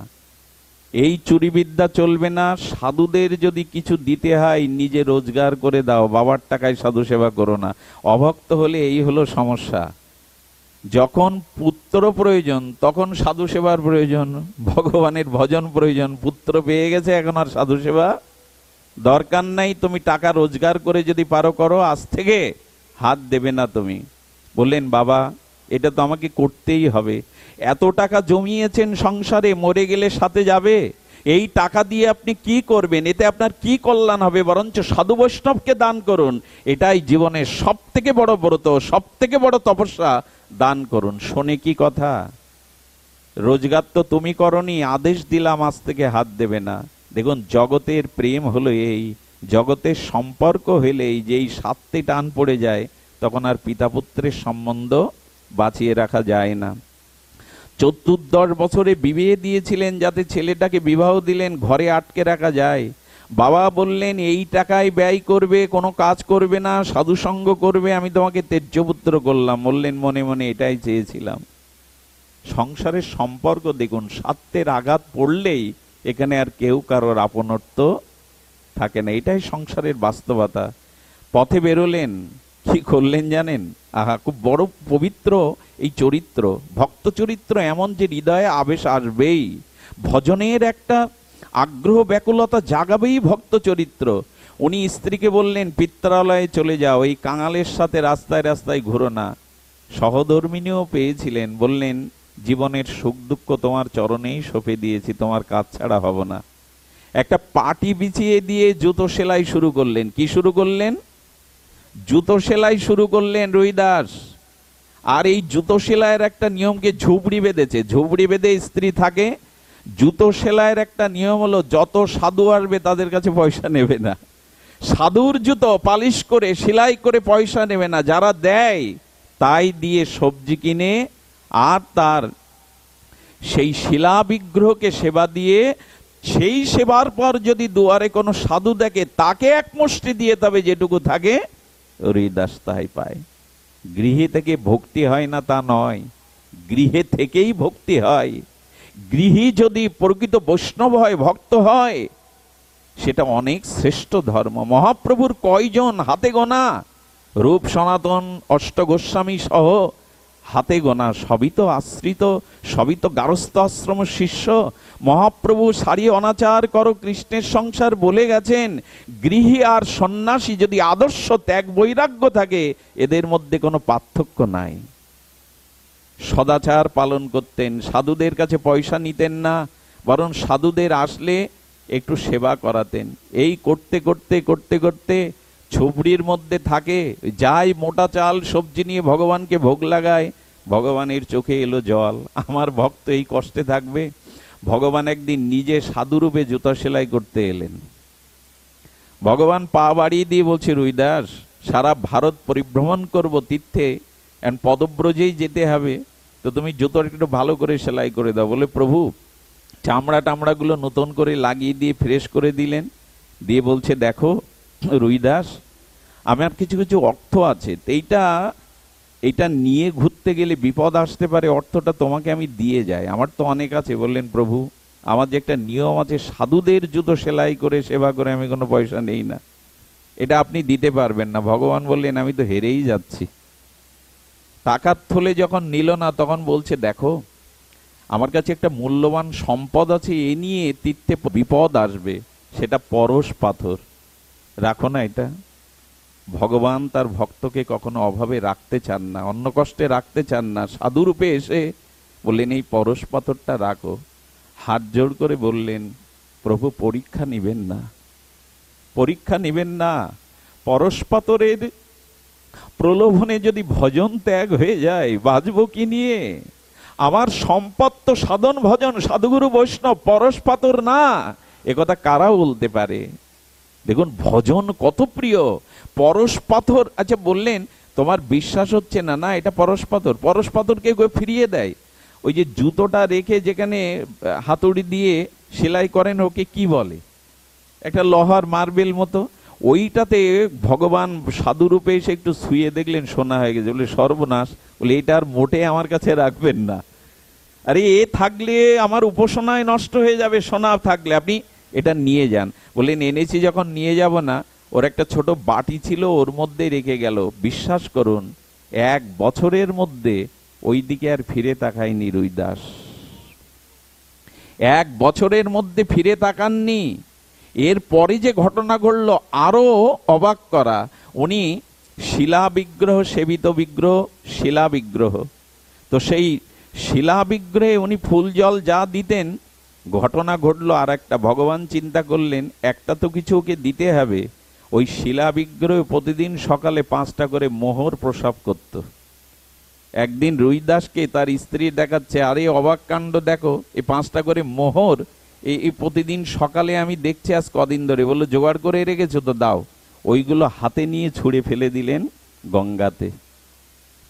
এই চুরিবিদ্যা চলবে না। সাধুদের যদি কিছু দিতে হয় নিজে রোজগার করে দাও, বাবার টাকায় সাধু সেবা করো না। অভক্ত হলে এই হলো সমস্যা। যখন পুত্র প্রয়োজন তখন সাধু সেবার প্রয়োজন, ভগবানের ভজন প্রয়োজন। পুত্র পেয়ে গেছে, এখন আর সাধু সেবা দরকার নাই। তুমি টাকা রোজগার করে যদি পারো করো, আজ থেকে হাত দেবে না তুমি। বললেন বাবা এটা তো আমাকে করতেই হবে। এত টাকা জমিয়েছেন সংসারে, মরে গেলে সাথে যাবে। এই টাকা দিয়ে আপনি কি করবেন? এতে আপনার কি কল্যাণ হবে? বরঞ্চ সাধু বৈষ্ণবকে দান করুন। এটাই জীবনের সব থেকে বড় ব্রত, সব থেকে বড় তপস্যা। দান করুন। শোনে কি কথা? রোজগার তো তুমি করনি, আদেশ দিলাম আজ থেকে হাত দেবে না। দেখুন জগতের প্রেম হলো এই, জগতের সম্পর্ক হলেই যেই স্বার্থে টান পড়ে যায় তখন আর পিতা পুত্রের সম্বন্ধ বাঁচিয়ে রাখা যায় না। 14 বছরে বিবাহ দিয়েছিলেন যাতে ছেলেটাকে বিবাহ দিলেন, ঘরে আটকে রাখা যায়। বাবা বললেন এই টাকায় ব্যয় করবে, কোনো কাজ করবে না, সাধুসঙ্গ করবে, আমি তোমাকে তেজ্যপুত্র করলাম। বললেন মনে মনে এটাই চেয়েছিলাম। সংসারের সম্পর্ক দেখুন, স্বার্থের আঘাত পড়লেই এখানে আর কেউ কারোর আপনত্ব থাকে না। এটাই সংসারের বাস্তবতা। পথে বেরোলেন, কি করলেন জানেন? আহা, খুব বড় পবিত্র এই চরিত্র, ভক্ত চরিত্র এমন যে হৃদয়ে আবেশ আসবেই, ভজনের একটা আগ্রহ ব্যাকুলতা জাগাবেই ভক্ত চরিত্র। উনি স্ত্রীকে বললেন পিত্রালয়ে চলে যাও, এই কাঙালের সাথে রাস্তায় রাস্তায় ঘুরো না। সহধর্মিনীও পেয়েছিলেন, বললেন জীবনের সুখ দুঃখ তোমার চরণেই সঁপে দিয়েছি, তোমার কাজ ছাড়া হব না। একটা পাটি বিছিয়ে দিয়ে জুতো সেলাই শুরু করলেন। কি শুরু করলেন? জুতো সেলাই শুরু করলেন রুইদাস। আর এই জুতো সেলাইয়ের একটা নিয়মকে ঝুবড়ি বেঁধেছে। ঝুবড়ি বেঁধে স্ত্রী থাকে। জুতো সেলাইয়ের একটা নিয়ম হলো, যত সাধু আসবে তাদের কাছে পয়সা নেবে না। সাধুর জুতো পালিশ করে সেলাই করে পয়সা নেবে না, যারা দেয় তাই দিয়ে সবজি কিনে আর তার সেই শিলা বিগ্রহকে সেবা দিয়ে, সেই সেবার পর যদি দুয়ারে কোনো সাধু দেখে তাকে এক মুষ্টি দিয়ে তবে যেটুকু থাকে হরিদাস তাই পায়। গৃহে থেকে ভক্তি হয় না তা নয়, গৃহে থেকেই ভক্তি হয়। গৃহী যদি প্রকৃত বৈষ্ণব হয়, ভক্ত হয়, সেটা অনেক শ্রেষ্ঠ ধর্ম। মহাপ্রভুর কয়জন হাতে গোনা, রূপ সনাতন অষ্ট গোস্বামী সহ হাতে গোনা, সবই তো আশ্রিত, সবই তো গারস্থ আশ্রম শিষ্য। মহাপ্রভু সারি অনাচার করো কৃষ্ণের সংসার বলে গেছেন। গৃহী আর সন্ন্যাসী যদি আদর্শ ত্যাগ বৈরাগ্য থাকে, এদের মধ্যে কোনো পার্থক্য নাই। সদাচার পালন করতেন, সাধুদের কাছে পয়সা নিতেন না, বরং সাধুদের আসলে একটু সেবা করাতেন। এই করতে করতে করতে করতে ঝুপড়ির মধ্যে থাকে, যাই মোটা চাল সবজি নিয়ে ভগবানকে ভোগ লাগায়, ভগবানের চোখে এলো জল। আমার ভক্ত এই কষ্টে থাকবে। ভগবান একদিন নিজে সাধুরূপে জুতা সেলাই করতে এলেন। ভগবান পা বাড়িয়ে দিয়ে বলছে, রুইদাস, সারা ভারত পরিভ্রমণ করব তীর্থে, এখন পদব্রজেই যেতে হবে, তো তুমি জুতোর একটু ভালো করে সেলাই করে দাও। বলে, প্রভু চামড়া টামড়াগুলো নতুন করে লাগিয়ে দিয়ে ফ্রেশ করে দিলেন। দিয়ে বলছে, দেখো রুইদাস, আমার কিছু কিছু অর্থ আছে, এইটা নিয়ে ঘুরতে গেলে বিপদ আসতে পারে, অর্থটা তোমাকে আমি দিয়ে যাই। আমার তো অনেক আছে। বললেন, প্রভু আমার যে একটা নিয়ম আছে, সাধুদের জুতো সেলাই করে সেবা করে আমি কোনো পয়সা নেই না, এটা আপনি দিতে পারবেন না। ভগবান বললেন, আমি তো হেরেই যাচ্ছি। টাকার থলে যখন নিল না, তখন বলছে, দেখো আমার কাছে একটা মূল্যবান সম্পদ আছে, এ নিয়ে তীর্থে বিপদ আসবে, সেটা পরশ পাথর, রাখো না এটা। ভগবান তার ভক্তকে কখনো অভাবে রাখতে চান না, অন্য কষ্টে রাখতে চান না। সাধুরূপে এসে বললেন, এই পরশ পাথরটা রাখো। হাত জোড় করে বললেন, প্রভু পরীক্ষা নিবেন না, পরীক্ষা নিবেন না। পরশ পাথরের প্রলোভনে যদি ভজন ত্যাগ হয়ে যায়, বাঁচবো কি নিয়ে? আমার সম্পদ তো সাধন ভজন, সাধুগুরু বৈষ্ণব, পরশ পাথর না। একথা কারা বলতে পারে? দেখুন ভজন কত প্রিয়। পরশ পাথর, আচ্ছা বললেন তোমার বিশ্বাস হচ্ছে না, না এটা পরশ পাথর। পরশ পাথরকে কেউ ফিরিয়ে দেয়? ওই যে জুতোটা রেখে যেখানে হাতুড়ি দিয়ে সেলাই করেন, ওকে কি বলে? একটা লোহার মার্বেল মতো, ওইটাতে ভগবান সাধুরূপে এসে একটু ছুঁয়ে দেখলেন, সোনা হয়ে গেছে। বলে, সর্বনাশ। বলে, এটা আর মোটে আমার কাছে রাখবেন না। আরে এ থাকলে আমার উপাসনায় নষ্ট হয়ে যাবে, সোনা থাকলে। আপনি এটা নিয়ে যান। বললেন, এনেছি যখন নিয়ে যাব না, ওর একটা ছোট বাটি ছিল, ওর মধ্যে রেখে গেল। বিশ্বাস করুন 1 বছরের মধ্যে ওই দিকে আর ফিরে তাকায়নি রুইদাস। 1 বছরের মধ্যে ফিরে তাকাননি। এর পরে যে ঘটনা ঘটল আরো অবাক করা। উনি শিলা বিগ্রহ, সেবিত বিগ্রহ, শিলা বিগ্রহ, তো সেই শিলা বিগ্রহে উনি ফুল জল যা দিতেন, ঘটনা ঘটলো আর একটা। ভগবান চিন্তা করলেন, একটা তো কিছু ওকে দিতে হবে। ওই শিলা বিগ্রহে প্রতিদিন সকালে 5টা করে মোহর প্রসাব করত। একদিন রুইদাসকে তার স্ত্রী দেখাচ্ছে, আরে অবাক কাণ্ড দেখো, এই 5টা করে মোহর এই প্রতিদিন সকালে আমি দেখছি আজ কদিন ধরে। বললো, জোগাড় করে রেখেছো তো, দাও। ওইগুলো হাতে নিয়ে ছুঁড়ে ফেলে দিলেন গঙ্গাতে।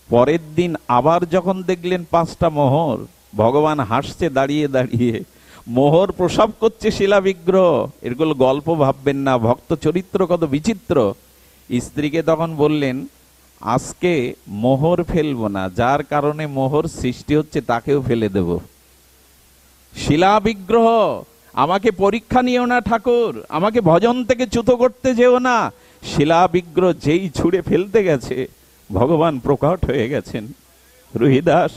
পরের দিন আবার যখন দেখলেন 5টা মোহর, ভগবান হাসছে দাঁড়িয়ে দাঁড়িয়ে, মোহর প্রসাব করছে শিলা বিগ্রহ। এগুলো গল্প ভাববেন না, ভক্ত চরিত্র কত বিচিত্র। স্ত্রীকে তখন বললেন, আজকে মোহর ফেলবো না, যার কারণে মোহর সৃষ্টি হচ্ছে তাকেও ফেলে দেব। শিলা বিগ্রহ, আমাকে পরীক্ষা নিও না ঠাকুর, আমাকে ভজন থেকে চ্যুত করতে যেও না। শিলা বিগ্রহ যেই ছুঁড়ে ফেলতে গেছে, ভগবান প্রকট হয়ে গেছেন। রুইদাস,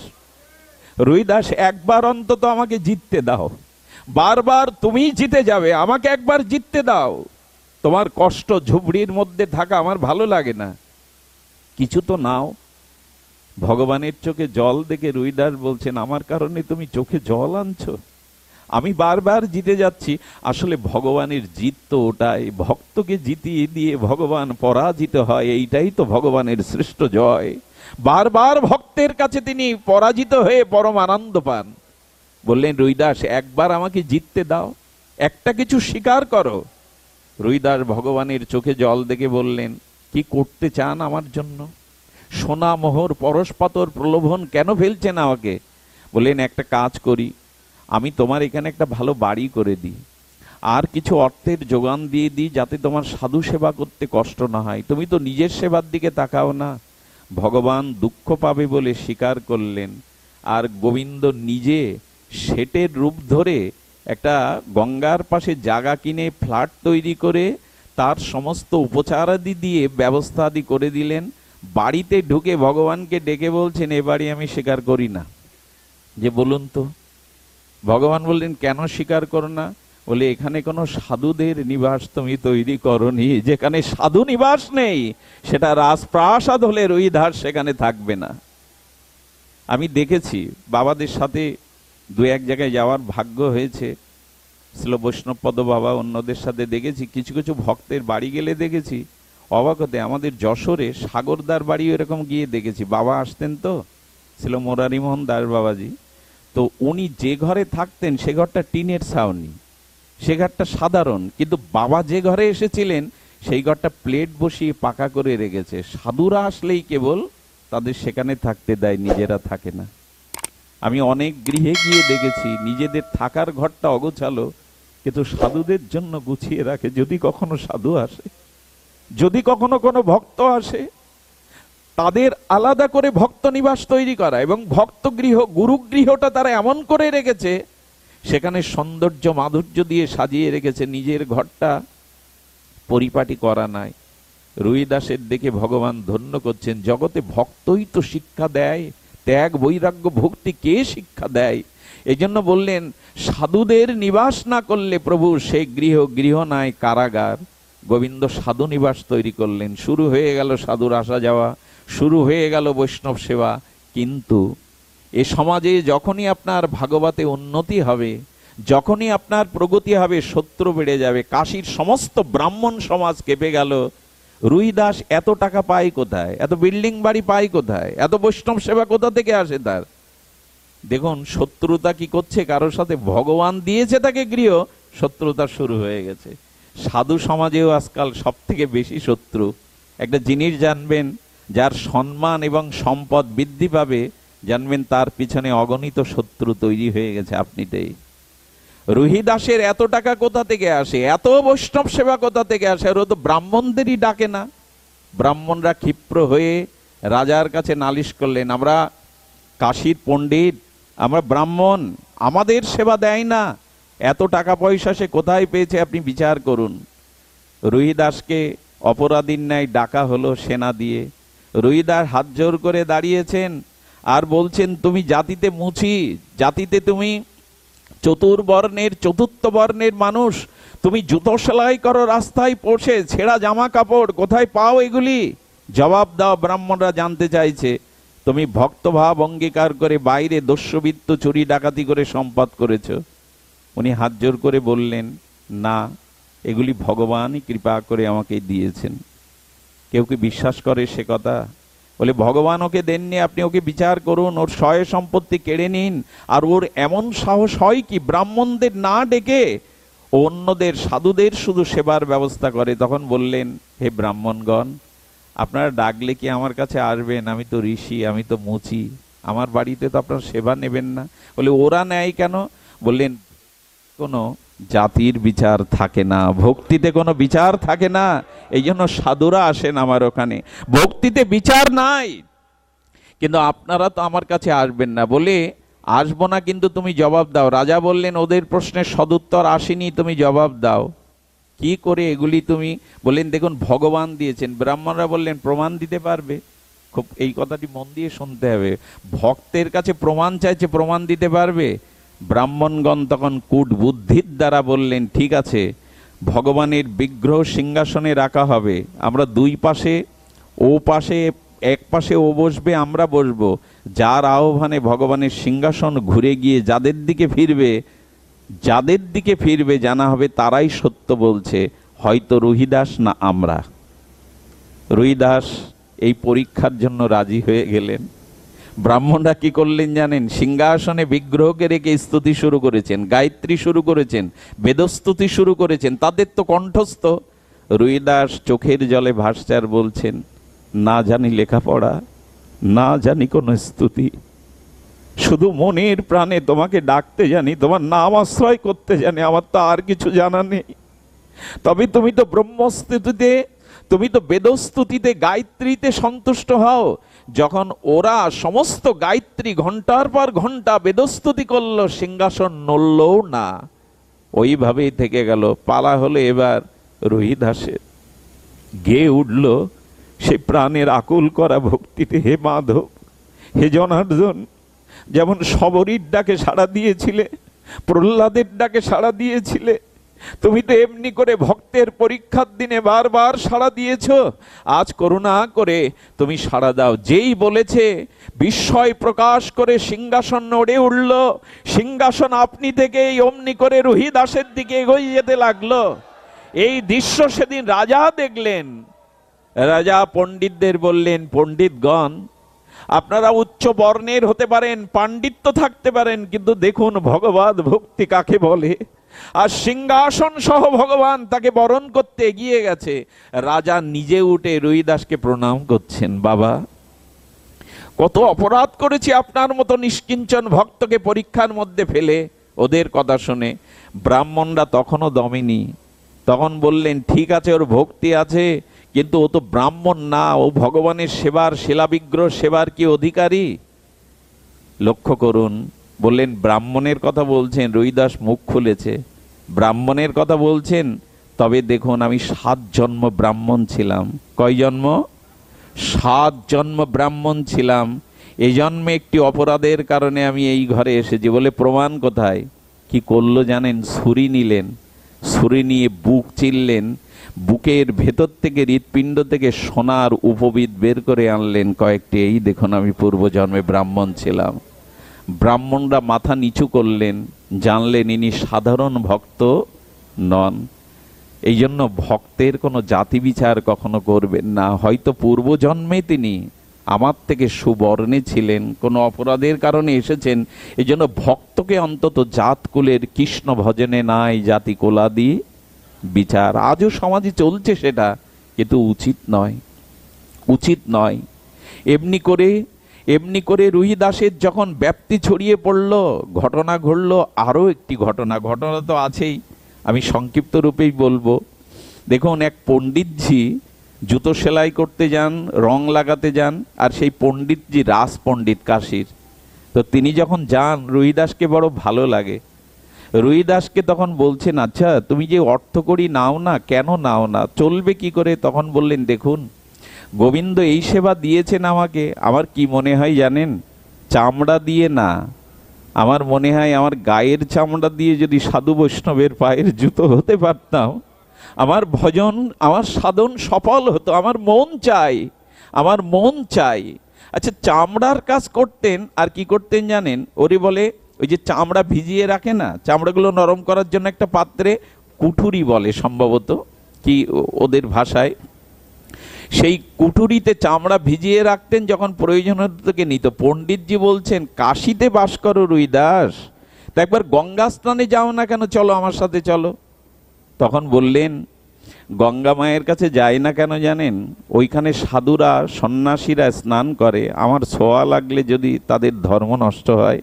রুইদাস, একবার অন্তত আমাকে জিততে দাও। বারবার তুমি জিতে যাবে, আমাকে একবার জিততে দাও। তোমার কষ্ট ঝুপড়ির মধ্যে থাকা আমার ভালো লাগে না, কিছু তো নাও। ভগবানের চোখে জল দেখে রুইদাস বলছেন, আমার কারণে তুমি চোখে জল আনছো? আমি বারবার জিতে যাচ্ছি। আসলে ভগবানের জিত তো ওটাই, ভক্তকে জিতিয়ে দিয়ে ভগবান পরাজিত হয়, এইটাই তো ভগবানের শ্রেষ্ঠ জয়। বারবার ভক্তের কাছে তিনি পরাজিত হয়ে পরম আনন্দ পান। বললেন, রুইদাস একবার আমাকে জিততে দাও, একটা কিছু স্বীকার করো। রুইদাস ভগবানের চোখে জল দেখে বললেন, কি করতে চান আমার জন্য? সোনা মোহর পরশপাতর প্রলোভন কেন ফেলছেন আমাকে? বললেন, একটা কাজ করি, আমি তোমার এখানে একটা ভালো বাড়ি করে দিই, আর কিছু অর্থের যোগান দিয়ে দিই, যাতে তোমার সাধু সেবা করতে কষ্ট না হয়। তুমি তো নিজের সেবার দিকে তাকাও না। ভগবান দুঃখ পাবে বলে স্বীকার করলেন। আর গোবিন্দ নিজে শেটের রূপ ধরে একটা গঙ্গার পাশে জায়গা কিনে ফ্ল্যাট তৈরি করে তার সমস্ত উপচারাদি দিয়ে ব্যবস্থা আদি করে দিলেন। বাড়িতে ঢুকে ভগবানকে ডেকে বলছেন, এ বাড়ি আমি স্বীকার করি না। যে বলুন তো। ভগবান বললেন, কেন স্বীকার করো না? বলে, এখানে কোনো সাধুদের নিবাস তুমি তৈরি করনি। যেখানে সাধু নিবাস নেই সেটা রাজপ্রাসাদ হলে রুইদাস সেখানে থাকবে না। আমি দেখেছি বাবাদের সাথে দু এক জায়গায় যাওয়ার ভাগ্য হয়েছে, ছিল বৈষ্ণবপদ বাবা, অন্যদের সাথে দেখেছি। কিছু কিছু ভক্তের বাড়ি গেলে দেখেছি অবাক হতে। আমাদের যশোরে সাগরদার বাড়ি এরকম গিয়ে দেখেছি, বাবা আসতেন তো, ছিল মোরারিমোহন দাস বাবাজি। তো উনি যে ঘরে থাকতেন সে ঘরটা টিনের ছাউনি, সে ঘরটা সাধারণ, কিন্তু বাবা যে ঘরে এসেছিলেন সেই ঘরটা প্লেট বসিয়ে পাকা করে রেখেছে। সাধুরা আসলেই কেবল তাদের সেখানে থাকতে দেয়, নিজেরা থাকে না। আমি অনেক গৃহে গিয়ে দেখেছি নিজেদের থাকার ঘরটা অগোছালো, কিন্তু সাধুদের জন্য গুছিয়ে রাখে। যদি কখনো সাধু আসে, যদি কখনো কোনো ভক্ত আসে, তাদের আলাদা করে ভক্ত নিবাস তৈরি করা, এবং ভক্ত গৃহ গুরুগৃহটা তারা এমন করে রেখেছে সেখানে সৌন্দর্য মাধুর্য দিয়ে সাজিয়ে রেখেছে, নিজের ঘরটা পরিপাটি করা নাই। রুইদাসের দেখে ভগবান ধন্য করছেন, জগতে ভক্তই তো শিক্ষা দেয়, ত্যাগ বৈরাগ্য ভক্তি কে শিক্ষা দেয়? এই জন্য বললেন, সাধুদের নিবাস না করলে প্রভু সে গৃহ গৃহ নাই কারাগার। গোবিন্দ সাধু নিবাস তৈরি করলেন। শুরু হয়ে গেল সাধুর আসা যাওয়া, শুরু হয়ে গেল বৈষ্ণব সেবা। কিন্তু এ সমাজে যখনই আপনার ভাগবতে উন্নতি হবে, যখনই আপনার প্রগতি হবে, শত্রু বেড়ে যাবে। কাশীর সমস্ত ব্রাহ্মণ সমাজ কেঁপে গেল। রুইদাস এত টাকা পায় কোথায়? এত বিল্ডিং বাড়ি পায় কোথায়? এত বৈষ্ণব সেবা কোথা থেকে আসে তার? দেখুন শত্রুতা কি করছে কারোর সাথে। ভগবান দিয়েছে তাকে গৃহ, শত্রুতা শুরু হয়ে গেছে। সাধু সমাজেও আজকাল সব থেকে বেশি শত্রু। একটা জিনিস জানবেন, যার সম্মান এবং সম্পদ বৃদ্ধি পাবে, জানবেন তার পিছনে অগণিত শত্রু তৈরি হয়ে গেছে। আপনিটাই রুহিদাসের এত টাকা কোথা থেকে আসে? এত বৈষ্ণব সেবা কোথা থেকে আসে? আর ও তো ব্রাহ্মণদেরই ডাকে না। ব্রাহ্মণরা ক্ষিপ্র হয়ে রাজার কাছে নালিশ করলেন, আমরা কাশীর পণ্ডিত, আমরা ব্রাহ্মণ, আমাদের সেবা দেয় না, এত টাকা পয়সা সে কোথায় পেয়েছে, আপনি বিচার করুন। রুহিদাসকে অপরাধীর ন্যায় ডাকা হলো সেনা দিয়ে। রুহিদাস হাত জোর করে দাঁড়িয়েছেন আর বলছেন, তুমি জাতিতে মুছি, জাতিতে তুমি চতুর্বর্ণের চতুর্থ বর্ণের মানুষ, তুমি জুতো সেলাই করো রাস্তায় বসে, ছেঁড়া জামা কাপড় কোথায় পাও এগুলি? জবাব দাও। ব্রাহ্মণরা জানতে চাইছে। তুমি ভক্তভাব অঙ্গীকার করে বাইরে দস্যুবৃত্ত চুরি ডাকাতি করে সম্পদ করেছ। উনি হাত জোর করে বললেন, না, এগুলি ভগবানই কৃপা করে আমাকে দিয়েছেন। কেউ কি বিশ্বাস করে সে কথা? বলে, ভগবান ওকে দেননি, আপনি ওকে বিচার করুন, ওর সয় সম্পত্তি কেড়ে নিন। আর ওর এমন সাহস হয় কি ব্রাহ্মণদের না ডেকে অন্যদের সাধুদের শুধু সেবার ব্যবস্থা করে। তখন বললেন, হে ব্রাহ্মণগণ, আপনারা ডাকলে কি আমার কাছে আসবেন? আমি তো ঋষি, আমি তো মুচি, আমার বাড়িতে তো আপনার সেবা নেবেন না। বলে, ওরা নেয় কেন? বললেন, কোনো জাতির বিচার থাকে না, ভক্তিতে কোনো বিচার থাকে না, এই জন্য সাধুরা আসেন আমার ওখানে। ভক্তিতে বিচার নাই, কিন্তু আপনারা তো আমার কাছে আসবেন না। বলে, আসবো না, কিন্তু তুমি জবাব দাও। রাজা বললেন, ওদের প্রশ্নের সদুত্তর আসেনি, তুমি জবাব দাও। কি করে এগুলি তুমি? বললেন, দেখুন ভগবান দিয়েছেন। ব্রাহ্মণরা বললেন, প্রমাণ দিতে পারবে? খুব এই কথাটি মন দিয়ে শুনতে হবে। ভক্তের কাছে প্রমাণ চাইছে, প্রমাণ দিতে পারবে? ব্রাহ্মণগণ তখন কূট বুদ্ধির দ্বারা বললেন, ঠিক আছে, ভগবানের বিগ্রহ সিংহাসনে রাখা হবে, আমরা দুই পাশে, ও পাশে এক পাশে ও বসবে, আমরা বসবো, যার আহ্বানে ভগবানের সিংহাসন ঘুরে গিয়ে যাদের দিকে ফিরবে জানা হবে তারাই সত্য বলছে, হয়তো রুহিদাস না আমরা। রুহিদাস এই পরীক্ষার জন্য রাজি হয়ে গেলেন। ব্রাহ্মণরা কি করলেন জানেন? সিংহাসনে বিগ্রহকে রেখে স্তুতি শুরু করেছেন, গায়ত্রী শুরু করেছেন, বেদস্তুতি শুরু করেছেন, তাদের তো কণ্ঠস্থ। রুহিদাস চোখের জলে ভাস্যার বলছেন, না জানি লেখাপড়া, না জানি কোনো স্তুতি, শুধু মনের প্রাণে তোমাকে ডাকতে জানি, তোমার নাম আশ্রয় করতে জানি, আমার তো আর কিছু জানা নেই। তবে তুমি তো ব্রহ্মস্তুতিতে, তুমি তো বেদস্তুতিতে, গায়ত্রীতে সন্তুষ্ট হও। যখন ওরা সমস্ত গায়ত্রী ঘন্টার পর ঘন্টা বেদস্তুতি করলো, সিংহাসন নড়লও না, ওইভাবেই থেকে গেল। পালা হলো এবার রুহিদাসের। গেয়ে উঠল সে প্রাণের আকুল করা ভক্তিতে, হে মাধব, হে জনার্দন, যেমন শবরীর ডাকে সাড়া দিয়েছিলে, প্রহ্লাদের ডাকে সাড়া দিয়েছিলে, তুমি তো এমনি করে ভক্তের পরীক্ষার দিনে বারবার সাড়া দিয়েছ। আজ করুণা করে তুমি সাড়া দাও। যেই বলেছে বিস্ময় প্রকাশ করে সিংহাসন নড়ে উঠল। সিংহাসন আপনি থেকেই অমনি করে রুহিদাসের দিকে এগিয়ে যেতে লাগলো। এই দৃশ্য সেদিন রাজা দেখলেন। রাজা পণ্ডিতদের বললেন, পণ্ডিতগণ, আপনারা উচ্চ বর্ণের হতে পারেন, পাণ্ডিত্য থাকতে পারেন, কিন্তু দেখুন ভগবত ভক্তি কাকে বলে। আর সিংহাসন সহ ভগবান তাকে বরণ করতে এগিয়ে গেছে। রাজা নিজে উঠে রুহিদাসকে প্রণাম করছেন, বাবা, কত অপরাধ করেছি আপনার মতো নিষ্কিঞ্চন ভক্তকে পরীক্ষার মধ্যে ফেলে। ওদের কথা শুনে ব্রাহ্মণরা তখনও দমেনি। তখন বললেন, ঠিক আছে, ওর ভক্তি আছে, কিন্তু ও তো ব্রাহ্মণ না, ও ভগবানের সেবার, শিলাবিগ্রহ সেবার কি অধিকারী? লক্ষ্য করুন, বললেন ব্রাহ্মণের কথা বলছেন। রুহিদাস মুখ খুলেছে, ব্রাহ্মণের কথা বলছেন? তবে দেখুন, আমি 7 জন্ম ব্রাহ্মণ ছিলাম। কয় জন্ম? 7 জন্ম ব্রাহ্মণ ছিলাম। এই জন্মে একটি অপরাধের কারণে আমি এই ঘরে এসেছি। বলে প্রমাণ কোথায়? কি করলো জানেন? ছুরি নিলেন, ছুরি নিয়ে বুক চিরলেন, বুকের ভেতর থেকে, হৃৎপিণ্ড থেকে সোনার উপবিদ বের করে আনলেন কয়েকটি। এই দেখুন, আমি পূর্বজন্মে ব্রাহ্মণ ছিলাম। ব্রাহ্মণরা মাথা নিচু করলেন, জানলেন ইনি সাধারণ ভক্ত নন। এই জন্য ভক্তের কোনো জাতি বিচার কখনো করবেন না। হয়তো পূর্বজন্মে তিনি আমার থেকে সুবর্ণে ছিলেন, কোনো অপরাধের কারণে এসেছেন। এই জন্য ভক্তকে অন্তত জাতকুলের কৃষ্ণ ভজনে নাই জাতি কোলাদি বিচার। আজও সমাজে চলছে সেটা, কিন্তু উচিত নয়, উচিত নয়। এমনি করে রুহিদাসের যখন ব্যাপ্তি ছড়িয়ে পড়ল, ঘটনা ঘটল। আরও একটি ঘটনা তো আছেই, আমি সংক্ষিপ্ত রূপেই বলবো। দেখুন, এক পণ্ডিতজি জুতো সেলাই করতে যান, রং লাগাতে যান, আর সেই পণ্ডিতজি রাস পণ্ডিত কাশীর। তো তিনি যখন যান, রুহিদাসকে বড় ভালো লাগে। রুহিদাসকে তখন বলছেন, আচ্ছা তুমি যে অর্থকড়ি নাও না, কেন নাও না, চলবে কি করে? তখন বললেন, দেখুন, গোবিন্দ এই সেবা দিয়েছেন আমাকে, আমার কি মনে হয় জানেন? চামড়া দিয়ে না, আমার মনে হয় আমার গায়ের চামড়া দিয়ে যদি সাধু বৈষ্ণবের পায়ের জুতো হতে পারতাম, আমার ভজন, আমার সাধন সফল হতো। আমার মন চাই, আমার মন চাই। আচ্ছা, চামড়ার কাজ করতেন, আর কি করতেন জানেন? ওরে বলে, ওই যে চামড়া ভিজিয়ে রাখে না, চামড়াগুলো নরম করার জন্য একটা পাত্রে, কুঠুরি বলে সম্ভবত, কি ওদের ভাষায়, সেই কুঠুরিতে চামড়া ভিজিয়ে রাখতেন, যখন প্রয়োজন হতো থেকে নিত। পণ্ডিতজি বলছেন, কাশীতে বাস করো রুহিদাস, তা একবার গঙ্গা স্নানে যাও না কেন, চলো আমার সাথে চলো। তখন বললেন, গঙ্গা মায়ের কাছে যায় না কেন জানেন? ওইখানে সাধুরা, সন্ন্যাসীরা স্নান করে, আমার ছোঁয়া লাগলে যদি তাদের ধর্ম নষ্ট হয়,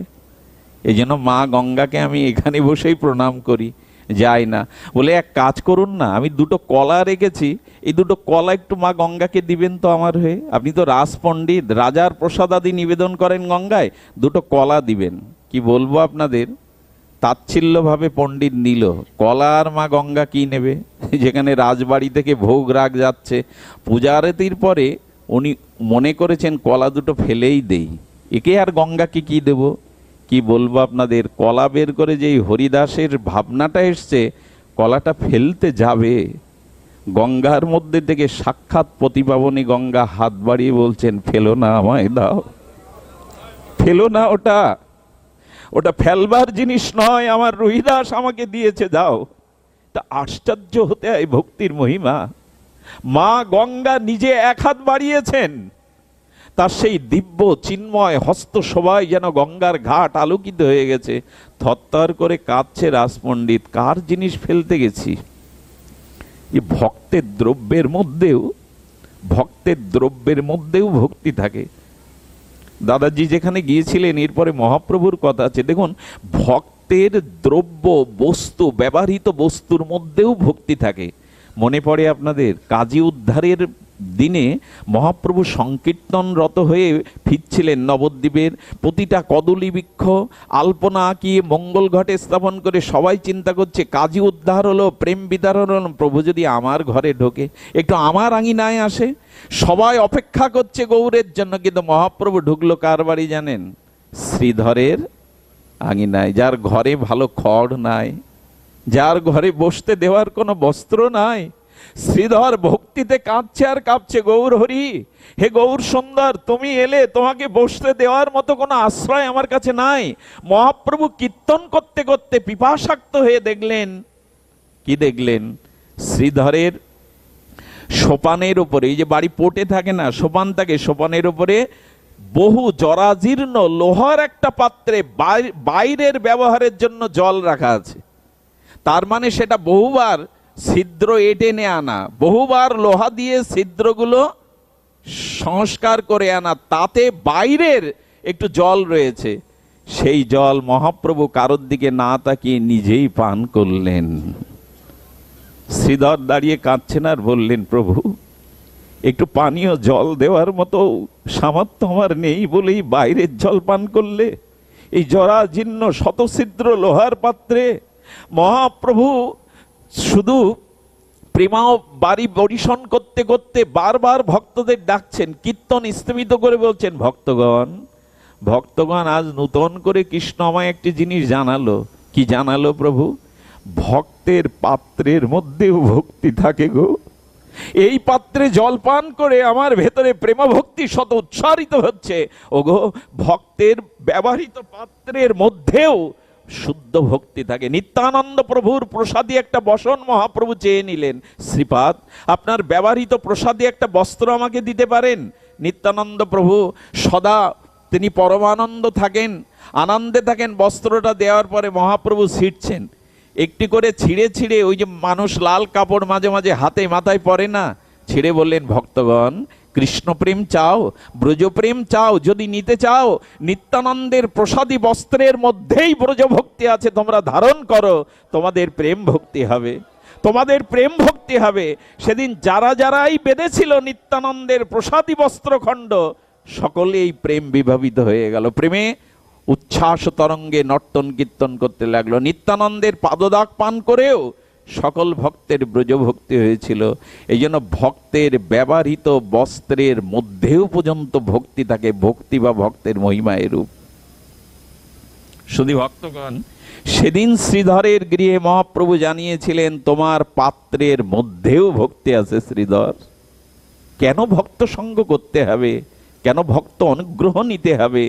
এই জন্য মা গঙ্গাকে আমি এখানে বসেই প্রণাম করি, যাই না। বলে, এক কাজ করুন না, আমি 2টো কলা রেখেছি, এই 2টো কলা একটু মা গঙ্গাকে দিবেন তো আমার হয়ে। আপনি তো রাস পণ্ডিত, রাজার প্রসাদাদি নিবেদন করেন গঙ্গায়, 2টো কলা দিবেন। কি বলবো আপনাদের, তাচ্ছিল্যভাবে পণ্ডিত নিল। কলা আর মা গঙ্গা কি নেবে? যেখানে রাজবাড়ি থেকে ভোগ রাগ যাচ্ছে, পূজারতির পরে উনি মনে করেছেন কলা 2টো ফেলেই দেই, একে আর গঙ্গাকে কি দেব। কি বলবো আপনাদের, কলা বের করে যেই হরিদাসের ভাবনাটা এসছে, কলাটা ফেলতে যাবে, গঙ্গার মধ্যে থেকে সাক্ষাৎ প্রতিপাবনী গঙ্গা হাত বাড়িয়ে বলছেন, ফেলো না, আমায় দাও, ফেলো না, ওটা ওটা ফেলবার জিনিস নয়, আমার রুহিদাস আমাকে দিয়েছে, দাও। তা আশ্চর্য হতে হয় ভক্তির মহিমা। মা গঙ্গা নিজে এক হাত বাড়িয়েছেন, তার সেই দিব্য চিন্ময় হস্ত সবাই যেন গঙ্গার ঘাট আলোকিত হয়ে গেছে। থরথর করে কাঁদছে রাজপণ্ডিত, কার জিনিস ফেলতে গেছি। এই ভক্তের দ্রব্যের মধ্যেও ভক্তি থাকে। দাদাজি যেখানে গিয়েছিলেন, এরপরে মহাপ্রভুর কথা আছে। দেখুন, ভক্তের দ্রব্য বস্তু, ব্যবহৃত বস্তুর মধ্যেও ভক্তি থাকে। মনে পড়ে আপনাদের কাজী উদ্ধারের দিনে মহাপ্রভু সংকীর্তনরত হয়ে ফিরছিলেন নবদ্বীপের। প্রতিটা কদলী বৃক্ষ আলপনা আঁকিয়ে মঙ্গল ঘটে স্থাপন করে সবাই চিন্তা করছে কাজী উদ্ধার হলো, প্রেম বিতরণ হলো, প্রভু যদি আমার ঘরে ঢোকে, একটু আমার আঙিনায় আসে। সবাই অপেক্ষা করছে গৌরের জন্য, কিন্তু মহাপ্রভু ঢুকলো কার বাড়ি জানেন? শ্রীধরের আঙিনায়, যার ঘরে ভালো খড় নাই, যার ঘরে বসতে দেওয়ার কোনো বস্ত্র নাই। শ্রীধর ভক্তিতে কাঁদছে আর কাঁপছে, গৌর হরি, হে গৌর সুন্দর, তুমি এলে, তোমাকে বসতে দেওয়ার মতো কোনো আশ্রয় আমার কাছে নাই। মহাপ্রভু কীর্তন করতে করতে পিপাসাক্ত হয়ে দেখলেন, কি দেখলেন? শ্রীধরের সোপানের উপরে, এই যে বাড়ি পোটে থাকে না, সোপান থাকে, সোপানের উপরে বহু জরাজীর্ণ লোহার একটা পাত্রে বাইরের ব্যবহারের জন্য জল রাখা আছে। তার মানে সেটা বহুবার ছিদ্র এটেনে আনা, বহুবার লোহা দিয়ে ছিদ্রগুলো সংস্কার করে আনা, তাতে বাইরের একটু জল রয়েছে। সেই জল মহাপ্রভু কারোর দিকে না তাকিয়ে নিজেই পান করলেন। শ্রীধর দাঁড়িয়ে কাঁদছেন আর বললেন, প্রভু, একটু পানীয় জল দেওয়ার মতো সামর্থ্য আমার নেই বলেই বাইরের জল পান করলে, এই জরাজীর্ণ শতছিদ্র লোহার পাত্রে। মহাপ্রভু শুধু প্রেমাও বাড়ি পরিশন করতে করতে বারবার ভক্তদের ডাকছেন, কীর্তন স্থমিত করে বলছেন, ভক্তগণ, আজ নূতন করে কৃষ্ণ আমায় একটি জিনিস জানালো। কি জানালো প্রভু? ভক্তের পাত্রের মধ্যেও ভক্তি থাকে গো। এই পাত্রে জল পান করে আমার ভেতরে প্রেম ভক্তি শত উচ্চারিত হচ্ছে। ওগো, ভক্তের ব্যবহৃত পাত্রের মধ্যেও শুদ্ধ ভক্তি থাকে। নিত্যানন্দ প্রভুর প্রসাদী একটা বসন মহাপ্রভু চেয়ে নিলেন, শ্রীপাদ, আপনার ব্যবহৃত প্রসাদী একটা বস্ত্র আমাকে দিতে পারেন? নিত্যানন্দ প্রভু সদা তিনি পরমানন্দ থাকেন, আনন্দে থাকেন। বস্ত্রটা দেওয়ার পরে মহাপ্রভু ছিঁড়ছেন, একটি করে ছিঁড়ে ছিঁড়ে, ওই যে মানুষ লাল কাপড় মাঝে মাঝে হাতে মাথায় পরে না, ছিঁড়ে বললেন, ভক্তগণ, কৃষ্ণ প্রেম চাও, ব্রজপ্রেম চাও, যদি নিতে চাও, নিত্যানন্দের প্রসাদী বস্ত্রের মধ্যেই ব্রজভক্তি আছে, তোমরা ধারণ করো, তোমাদের প্রেম ভক্তি হবে, তোমাদের প্রেম ভক্তি হবে। সেদিন যারাই বেঁধেছিল নিত্যানন্দের প্রসাদী বস্ত্রখণ্ড, সকলেই প্রেম বিভাবিত হয়ে গেল, প্রেমে উচ্ছ্বাস তরঙ্গে নর্তন কীর্তন করতে লাগলো। নিত্যানন্দের পাদদাগ পান করেও সকল ভক্তের ব্রজভক্তি হয়েছিল। এই জন্য ভক্তের ব্যবহৃত বস্ত্রের মধ্যেও পর্যন্ত ভক্তি থাকে। ভক্তি বা ভক্তের মহিমা এরূপ। শুধু ভক্তগণ, সেদিন শ্রীধরের গৃহে মহাপ্রভু জানিয়েছিলেন, তোমার পাত্রের মধ্যেও ভক্তি আছে শ্রীধর। কেন ভক্ত সঙ্গ করতে হবে? কেন ভক্ত অনুগ্রহ নিতে হবে?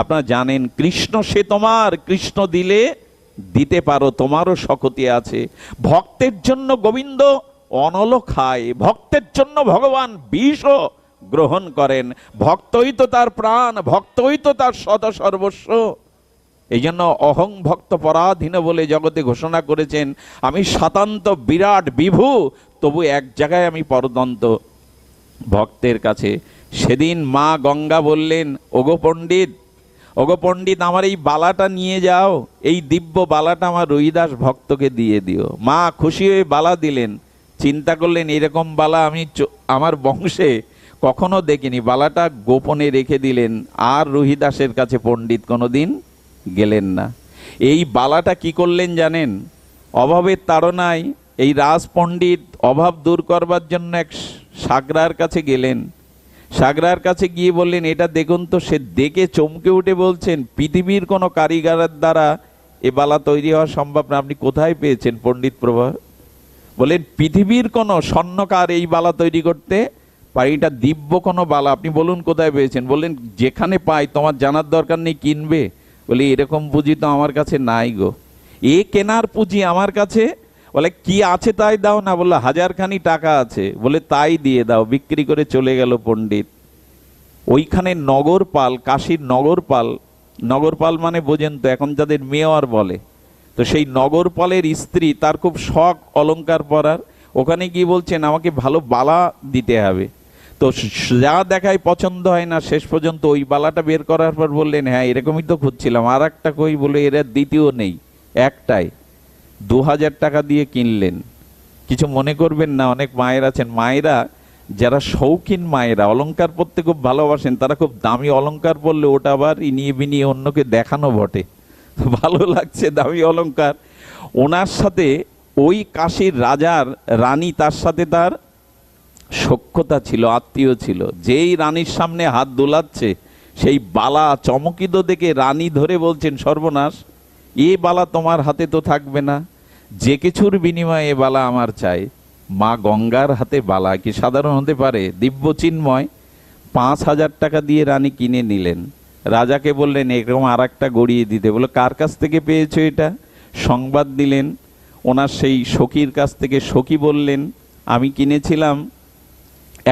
আপনারা জানেন, কৃষ্ণ সে তোমার, কৃষ্ণ দিলে দিতে পারো, তোমারও শক্তি আছে। ভক্তের জন্য গোবিন্দ অনল খায়, ভক্তের জন্য ভগবান বিষও গ্রহণ করেন। ভক্তই তো তার প্রাণ, ভক্তই তো তার সদ সর্বস্ব। এই জন্য অহং ভক্ত পরাধীন বলে জগতে ঘোষণা করেছেন, আমি শতান্ত বিরাট বিভু, তবু এক জায়গায় আমি পরদন্ত ভক্তের কাছে। সেদিন মা গঙ্গা বললেন, ওগো পণ্ডিত, আমার এই বালাটা নিয়ে যাও, এই দিব্য বালাটা আমার রুহিদাস ভক্তকে দিয়ে দিও। মা খুশি হয়ে বালা দিলেন। চিন্তা করলেন, এরকম বালা আমি আমার বংশে কখনো দেখিনি। বালাটা গোপনে রেখে দিলেন, আর রুহিদাসের কাছে পণ্ডিত কোনোদিন গেলেন না। এই বালাটা কি করলেন জানেন? অভাবের তাড়নায় এই রাজ পণ্ডিত অভাব দূর করবার জন্য এক সাগরার কাছে গেলেন। সাগরার কাছে গিয়ে বললেন, এটা দেখুন তো। সে দেখে চমকে উঠে বলছেন, পৃথিবীর কোনো কারিগরের দ্বারা এ বালা তৈরি হওয়া সম্ভব না, আপনি কোথায় পেয়েছেন পণ্ডিত প্রভা? বলেন পৃথিবীর কোন স্বর্ণকার এই বালা তৈরি করতে পারে? এটা দিব্য কোনো বালা, আপনি বলুন কোথায় পেয়েছেন? বললেন যেখানে পাই, তোমার জানার দরকার নেই, কিনবে? বলে এরকম পুঁজি তো আমার কাছে নাই গো। এ কেনার পুঁজি আমার কাছে? বলে কি আছে তাই দাও না। বললো 1000খানি টাকা আছে। বলে তাই দিয়ে দাও। বিক্রি করে চলে গেল পণ্ডিত। ওইখানে নগরপাল, কাশীর নগরপাল, নগরপাল মানে বোঝেন তো, এখন যাদের মেয়র বলে, তো সেই নগরপালের স্ত্রী, তার খুব শখ অলংকার পরার। ওখানে গিয়ে বলছেন আমাকে ভালো বালা দিতে হবে। তো যা দেখায় পছন্দ হয় না, শেষ পর্যন্ত ওই বালাটা বের করার পর বললেন হ্যাঁ এরকমই তো খুঁজছিলাম, আর একটা কই? বলে এরা দ্বিতীয় নেই, একটাই। 2000 টাকা দিয়ে কিনলেন। কিছু মনে করবেন না, অনেক মায়ের আছেন, মায়েরা যারা শৌখিন মায়েরা অলংকার পরতে খুব ভালোবাসেন, তারা খুব দামি অলংকার পরলে ওটা আবার ইনিয়ে বিনিয়ে অন্যকে দেখানো বটে। ভালো লাগছে দামি অলংকার। ওনার সাথে ওই কাশীর রাজার রানী, তার সাথে তার সখ্যতা ছিল, আত্মীয় ছিল। যেই রানীর সামনে হাত দোলাচ্ছে, সেই বালা চমকিত দেখে রানী ধরে বলছেন সর্বনাশ, এ বালা তোমার হাতে তো থাকবে না, যে কিছুর বিনিময়ে এ বালা আমার চাই। মা গঙ্গার হাতে বালা কি সাধারণ হতে পারে? দিব্য চিন্ময়। 5000 টাকা দিয়ে রানী কিনে নিলেন। রাজাকে বললেন এরকম আর একটা গড়িয়ে দিতে। বলে কার কাছ থেকে পেয়েছো এটা? সংবাদ দিলেন ওনার সেই সখীর কাছ থেকে। সখী বললেন আমি কিনেছিলাম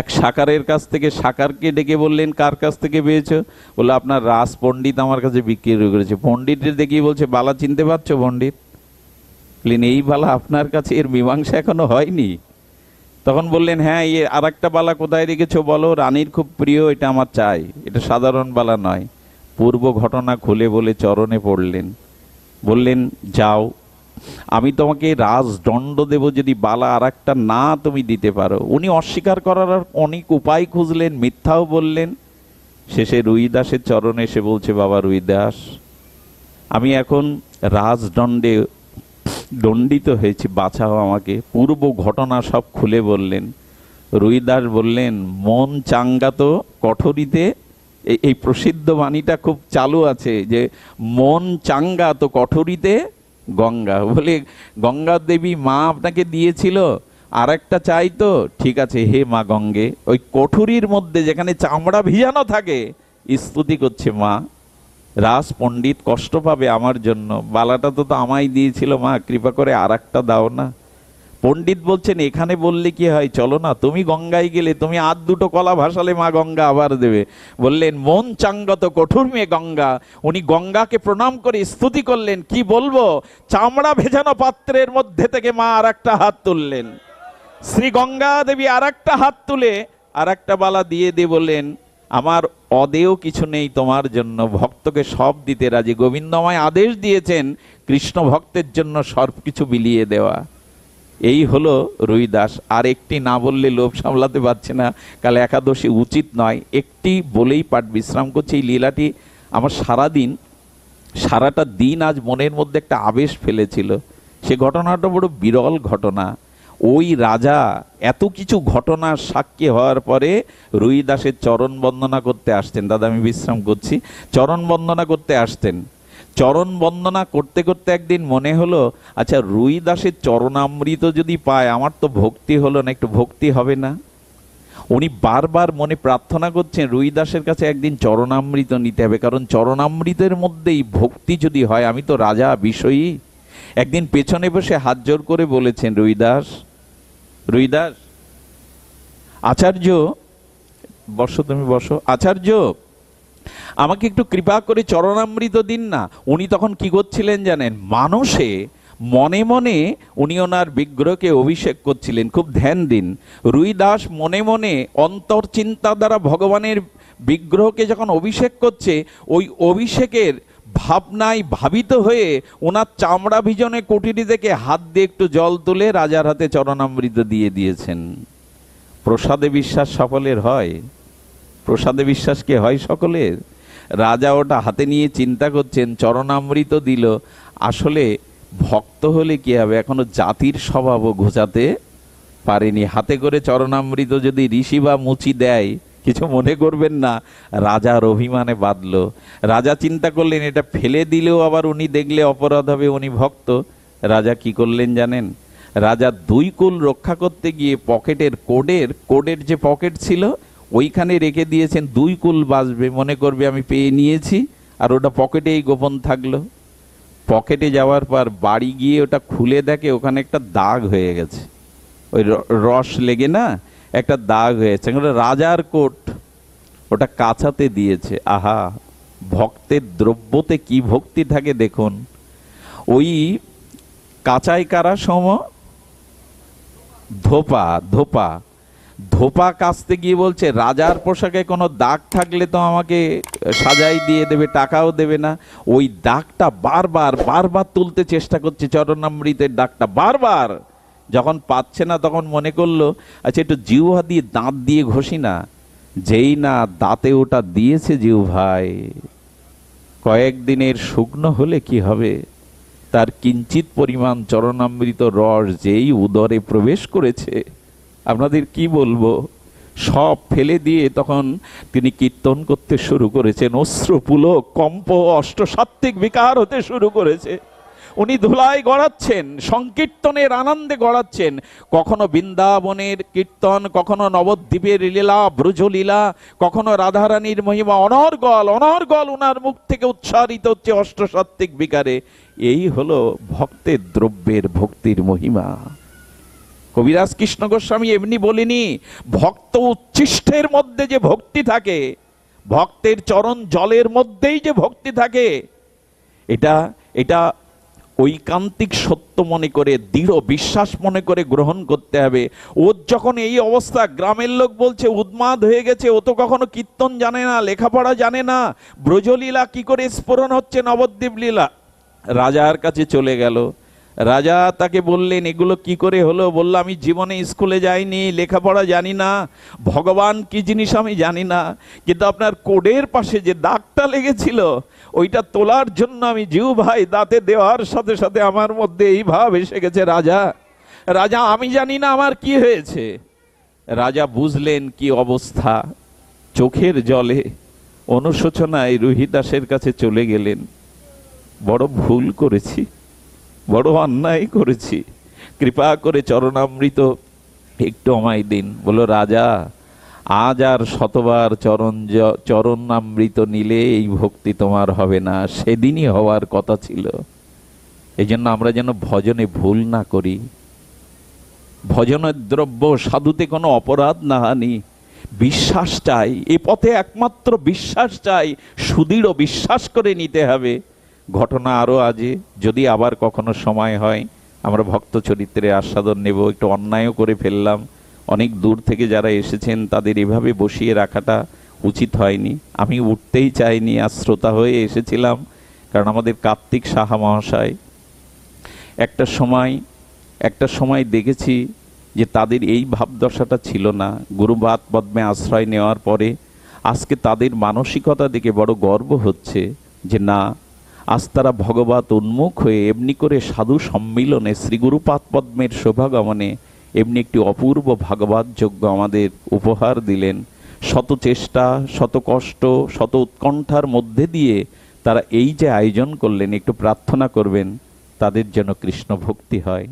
এক সাকারের কাছ থেকে। সাকারকে ডেকে বললেন কার কাছ থেকে পেয়েছো? বলে আপনার রাস পণ্ডিত আমার কাছে বিক্রি করেছে। পণ্ডিতের দেখি বলছে বালা চিনতে পারছো পণ্ডিত? বললেন এই বালা আপনার কাছে? এর মীমাংসা এখনো হয়নি। তখন বললেন হ্যাঁ, আর একটা বালা কোথায় রেখেছো বলো, রানীর খুব প্রিয়, এটা আমার চাই, এটা সাধারণ বালা নয়। পূর্ব ঘটনা খুলে বলে চরণে পড়লেন। বললেন যাও, আমি তোমাকে রাজদণ্ড দেব যদি বালা আর একটা না তুমি দিতে পারো। উনি অস্বীকার করার অনেক উপায় খুঁজলেন, মিথ্যাও বললেন। শেষে রুইদাসের চরণে এসে বলছে বাবা রুইদাস, আমি এখন রাজদণ্ডে দণ্ডিত হয়েছি, বাঁচাও আমাকে। পূর্ব ঘটনা সব খুলে বললেন। রুইদাস বললেন মন চাঙ্গা তো কঠোরিতে, এই প্রসিদ্ধ বাণীটা খুব চালু আছে যে মন চাঙ্গা তো কঠোরিতে গঙ্গা। বলে গঙ্গা দেবী মা আপনাকে দিয়েছিল, আর একটা চাই তো? ঠিক আছে হে মা গঙ্গে। ওই কঠুরির মধ্যে যেখানে চামড়া ভিজানো থাকে, স্তুতি করছে মা। রাস পণ্ডিত কষ্ট পাবে আমার জন্য, বালাটা তো আমায় দিয়েছিল মা, কৃপা করে আর একটা দাও না। পণ্ডিত বলছেন এখানে বললে কি হয়, চলো না, তুমি গঙ্গায় গেলে তুমি আর দুটো কলা ভাসালে মা গঙ্গা আবার দেবে। বললেন মন চাঙ্গত কঠোর মেয়ে গঙ্গা। উনি গঙ্গাকে প্রণাম করে স্তুতি করলেন। কি বলবো, চামড়া ভেজানো পাত্রের মধ্যে থেকে মা আর একটা হাত তুললেন। শ্রী গঙ্গা দেবী আর একটা হাত তুলে আর একটা বালা দিয়ে দিয়ে বললেন আমার অদেয় কিছু নেই তোমার জন্য, ভক্তকে সব দিতে রাজি। গোবিন্দ আমায় আদেশ দিয়েছেন কৃষ্ণ ভক্তের জন্য সব কিছু বিলিয়ে দেওয়া। এই হলো রুইদাস। আর একটি না বললে লোভ সামলাতে পারছে না, কাল একাদশী উচিত নয়, একটি বলেই পাঠ বিশ্রাম করছে। এই লীলাটি আমার সারাটা দিন আজ মনের মধ্যে একটা আবেশ ফেলেছিল। সে ঘটনাটা বড় বিরল ঘটনা। ওই রাজা এত কিছু ঘটনার সাক্ষী হওয়ার পরে রুইদাসের চরণ বন্দনা করতে আসতেন। দাদা আমি বিশ্রাম করছি। চরণ বন্দনা করতে আসতেন। চরণ বন্দনা করতে করতে একদিন মনে হলো আচ্ছা রুইদাসের চরণামৃত যদি পায়, আমার তো ভক্তি হলো না, একটু ভক্তি হবে না? উনি বারবার মনে প্রার্থনা করছেন রুইদাসের কাছে একদিন চরণামৃত নিতে হবে, কারণ চরণামৃতের মধ্যেই ভক্তি যদি হয়, আমি তো রাজা বিষয়ী। একদিন পেছনে বসে হাত জোর করে বলেছেন রুইদাস, রুইদাস আচার্য বসো, তুমি বসো। আচার্য আমাকে একটু কৃপা করে চরণামৃত দিন না। উনি তখন কি করছিলেন জানেন? মানুষে মনে মনে উনি ওনার বিগ্রহকে অভিষেক করছিলেন। খুব ধ্যান দিন। রুইদাস মনে মনে অন্তর চিন্তা দ্বারা ভগবানের বিগ্রহকে যখন অভিষেক করছে, ওই অভিষেকের ভাবনায় ভাবিত হয়ে ওনার চামড়া ভিজনে কুটিরি থেকে হাত দিয়ে একটু জল তুলে রাজার হাতে চরণামৃত দিয়ে দিয়েছেন। প্রসাদে বিশ্বাস সকলের হয়? প্রসাদে বিশ্বাস কি হয় সকলের? রাজা ওটা হাতে নিয়ে চিন্তা করছেন, চরণামৃত দিল, আসলে ভক্ত হলে কি হবে, এখনো জাতির স্বভাবও ঘোচাতে পারেনি। হাতে করে চরণামৃত যদি ঋষি বা মুচি দেয়, কিছু মনে করবেন না। রাজার অভিমানে বাঁধল। রাজা চিন্তা করলেন এটা ফেলে দিলেও আবার উনি দেখলে অপরাধ হবে, উনি ভক্ত। রাজা কি করলেন জানেন? রাজা দুই কুল রক্ষা করতে গিয়ে পকেটের কোডের যে পকেট ছিল ওইখানে রেখে দিয়েছেন, দুই কুল বাঁচবে, মনে করবে আমি পেয়ে নিয়েছি, আর ওটা পকেটেই গোপন থাকলো। পকেটে যাওয়ার পর বাড়ি গিয়ে ওটা খুলে দেখে ওখানে একটা দাগ হয়ে গেছে, ওই রস লেগে না একটা দাগ হয়েছে, রাজার কোট, ওটা কাঁচাতে দিয়েছে। আহা, ভক্তের দ্রব্যতে কি ভক্তি থাকে দেখুন। ওই কাঁচাই কারা সম ধোপা ধোপা ধোপা কাচতে গিয়ে বলছে রাজার পোশাকে কোনো দাগ থাকলে তো আমাকে সাজাই দিয়ে দেবে, টাকাও দেবে না। ওই দাগটা বারবার বারবার তুলতে চেষ্টা করছে, চরণামৃতের দাগটা বারবার, যখন পাচ্ছে না তখন মনে করলো আচ্ছা একটু জিহ্বা দিয়ে দাঁত দিয়ে ঘষি না। যেই না দাঁতে ওটা দিয়েছে জিহ্বায়, কয়েকদিনের শুকনো হলে কি হবে, তার কিঞ্চিত পরিমাণ চরণামৃত রস যেই উদরে প্রবেশ করেছে, আপনাদের কি বলবো, সব ফেলে দিয়ে তখন তিনি কীর্তন করতে শুরু করেছেন। অশ্রুপুলক কম্প অষ্টসাত্ত্বিক বিকার হতে শুরু করেছে। উনি ধুলায় গড়াচ্ছেন, সংকীর্তনের আনন্দে গড়াচ্ছেন। কখনো বৃন্দাবনের কীর্তন, কখনো নবদ্বীপের লীলা ব্রজলীলা, কখনো রাধারানীর মহিমা, অনর্গল অনর্গল উনার মুখ থেকে উচ্চারিত হচ্ছে অষ্টসাত্ত্বিক বিকারে। এই হলো ভক্তের দ্রব্যের ভক্তির মহিমা। কবিরাজ কৃষ্ণ গোস্বামী এমনি বলেনি, ভক্ত উচ্ছিষ্টের মধ্যে যে ভক্তি থাকে, ভক্তের চরণ জলের মধ্যেই যে ভক্তি থাকে, এটা এটা ঐকান্তিক সত্য মনে করে, দৃঢ় বিশ্বাস মনে করে গ্রহণ করতে হবে। ওর যখন এই অবস্থা, গ্রামের লোক বলছে উন্মাদ হয়ে গেছে, ও তো কখনো কীর্তন জানে না, লেখাপড়া জানে না, ব্রজলীলা কি করে স্ফুরণ হচ্ছে, নবদ্বীপ লীলা। রাজার কাছে চলে গেল। রাজা তাকে বললেন এগুলো কি করে হলো? বলল আমি জীবনে স্কুলে যাইনি, লেখাপড়া জানি না, ভগবান কি জিনিস আমি জানি না, কিন্তু আপনার কোডের পাশে যে দাগটা লেগেছিল ওইটা তোলার জন্য আমি জিহ্বাই দাঁতে দেওয়ার সাথে সাথে আমার মধ্যে এই ভাব এসে গেছে। রাজা রাজা আমি জানি না আমার কি হয়েছে। রাজা বুঝলেন কি অবস্থা, চোখের জলে অনুশোচনায় রুহিদাসের কাছে চলে গেলেন। বড় ভুল করেছি, বড় অন্যায় করেছি, কৃপা করে চরণামৃত একটু আমায় দিন। বলল রাজা আজ আর শতবার চরণামৃত নিলে এই ভক্তি তোমার হবে না, সেদিনই হওয়ার কথা ছিল। এই জন্য আমরা যেন ভজনে ভুল না করি। ভজনের দ্রব্য সাধুতে কোনো অপরাধ না হানি, বিশ্বাস চাই, এ পথে একমাত্র বিশ্বাস চাই, সুদৃঢ় বিশ্বাস করে নিতে হবে। ঘটনা আরও আছে, যদি আবার কখনো সময় হয় আমরা ভক্ত চরিত্রে আস্বাদন নেব। একটু অন্যায়ও করে ফেললাম, অনেক দূর থেকে যারা এসেছেন তাদের এভাবে বসিয়ে রাখাটা উচিত হয়নি। আমি উঠতেই চাইনি, আর শ্রোতা হয়ে এসেছিলাম, কারণ আমাদের কার্তিক সাহা মহাশয় একটা সময় দেখেছি যে তাদের এই ভাবদশাটা ছিল না। গুরুবাদ পদ্মে আশ্রয় নেওয়ার পরে আজকে তাদের মানসিকতা দেখে বড় গর্ব হচ্ছে যে না, আজ তারা ভগবত উন্মুখ হয়ে এমনি করে সাধু সম্মিলনে শ্রীগুরুপাদ পদ্মের শোভাগমনে এমনি একটি অপূর্ব ভাগবত যজ্ঞ আমাদের উপহার দিলেন। শত চেষ্টা, শত কষ্ট, শত উৎকণ্ঠার মধ্যে দিয়ে তারা এই যে আয়োজন করলেন, একটু প্রার্থনা করবেন তাদের যেন কৃষ্ণ ভক্তি হয়।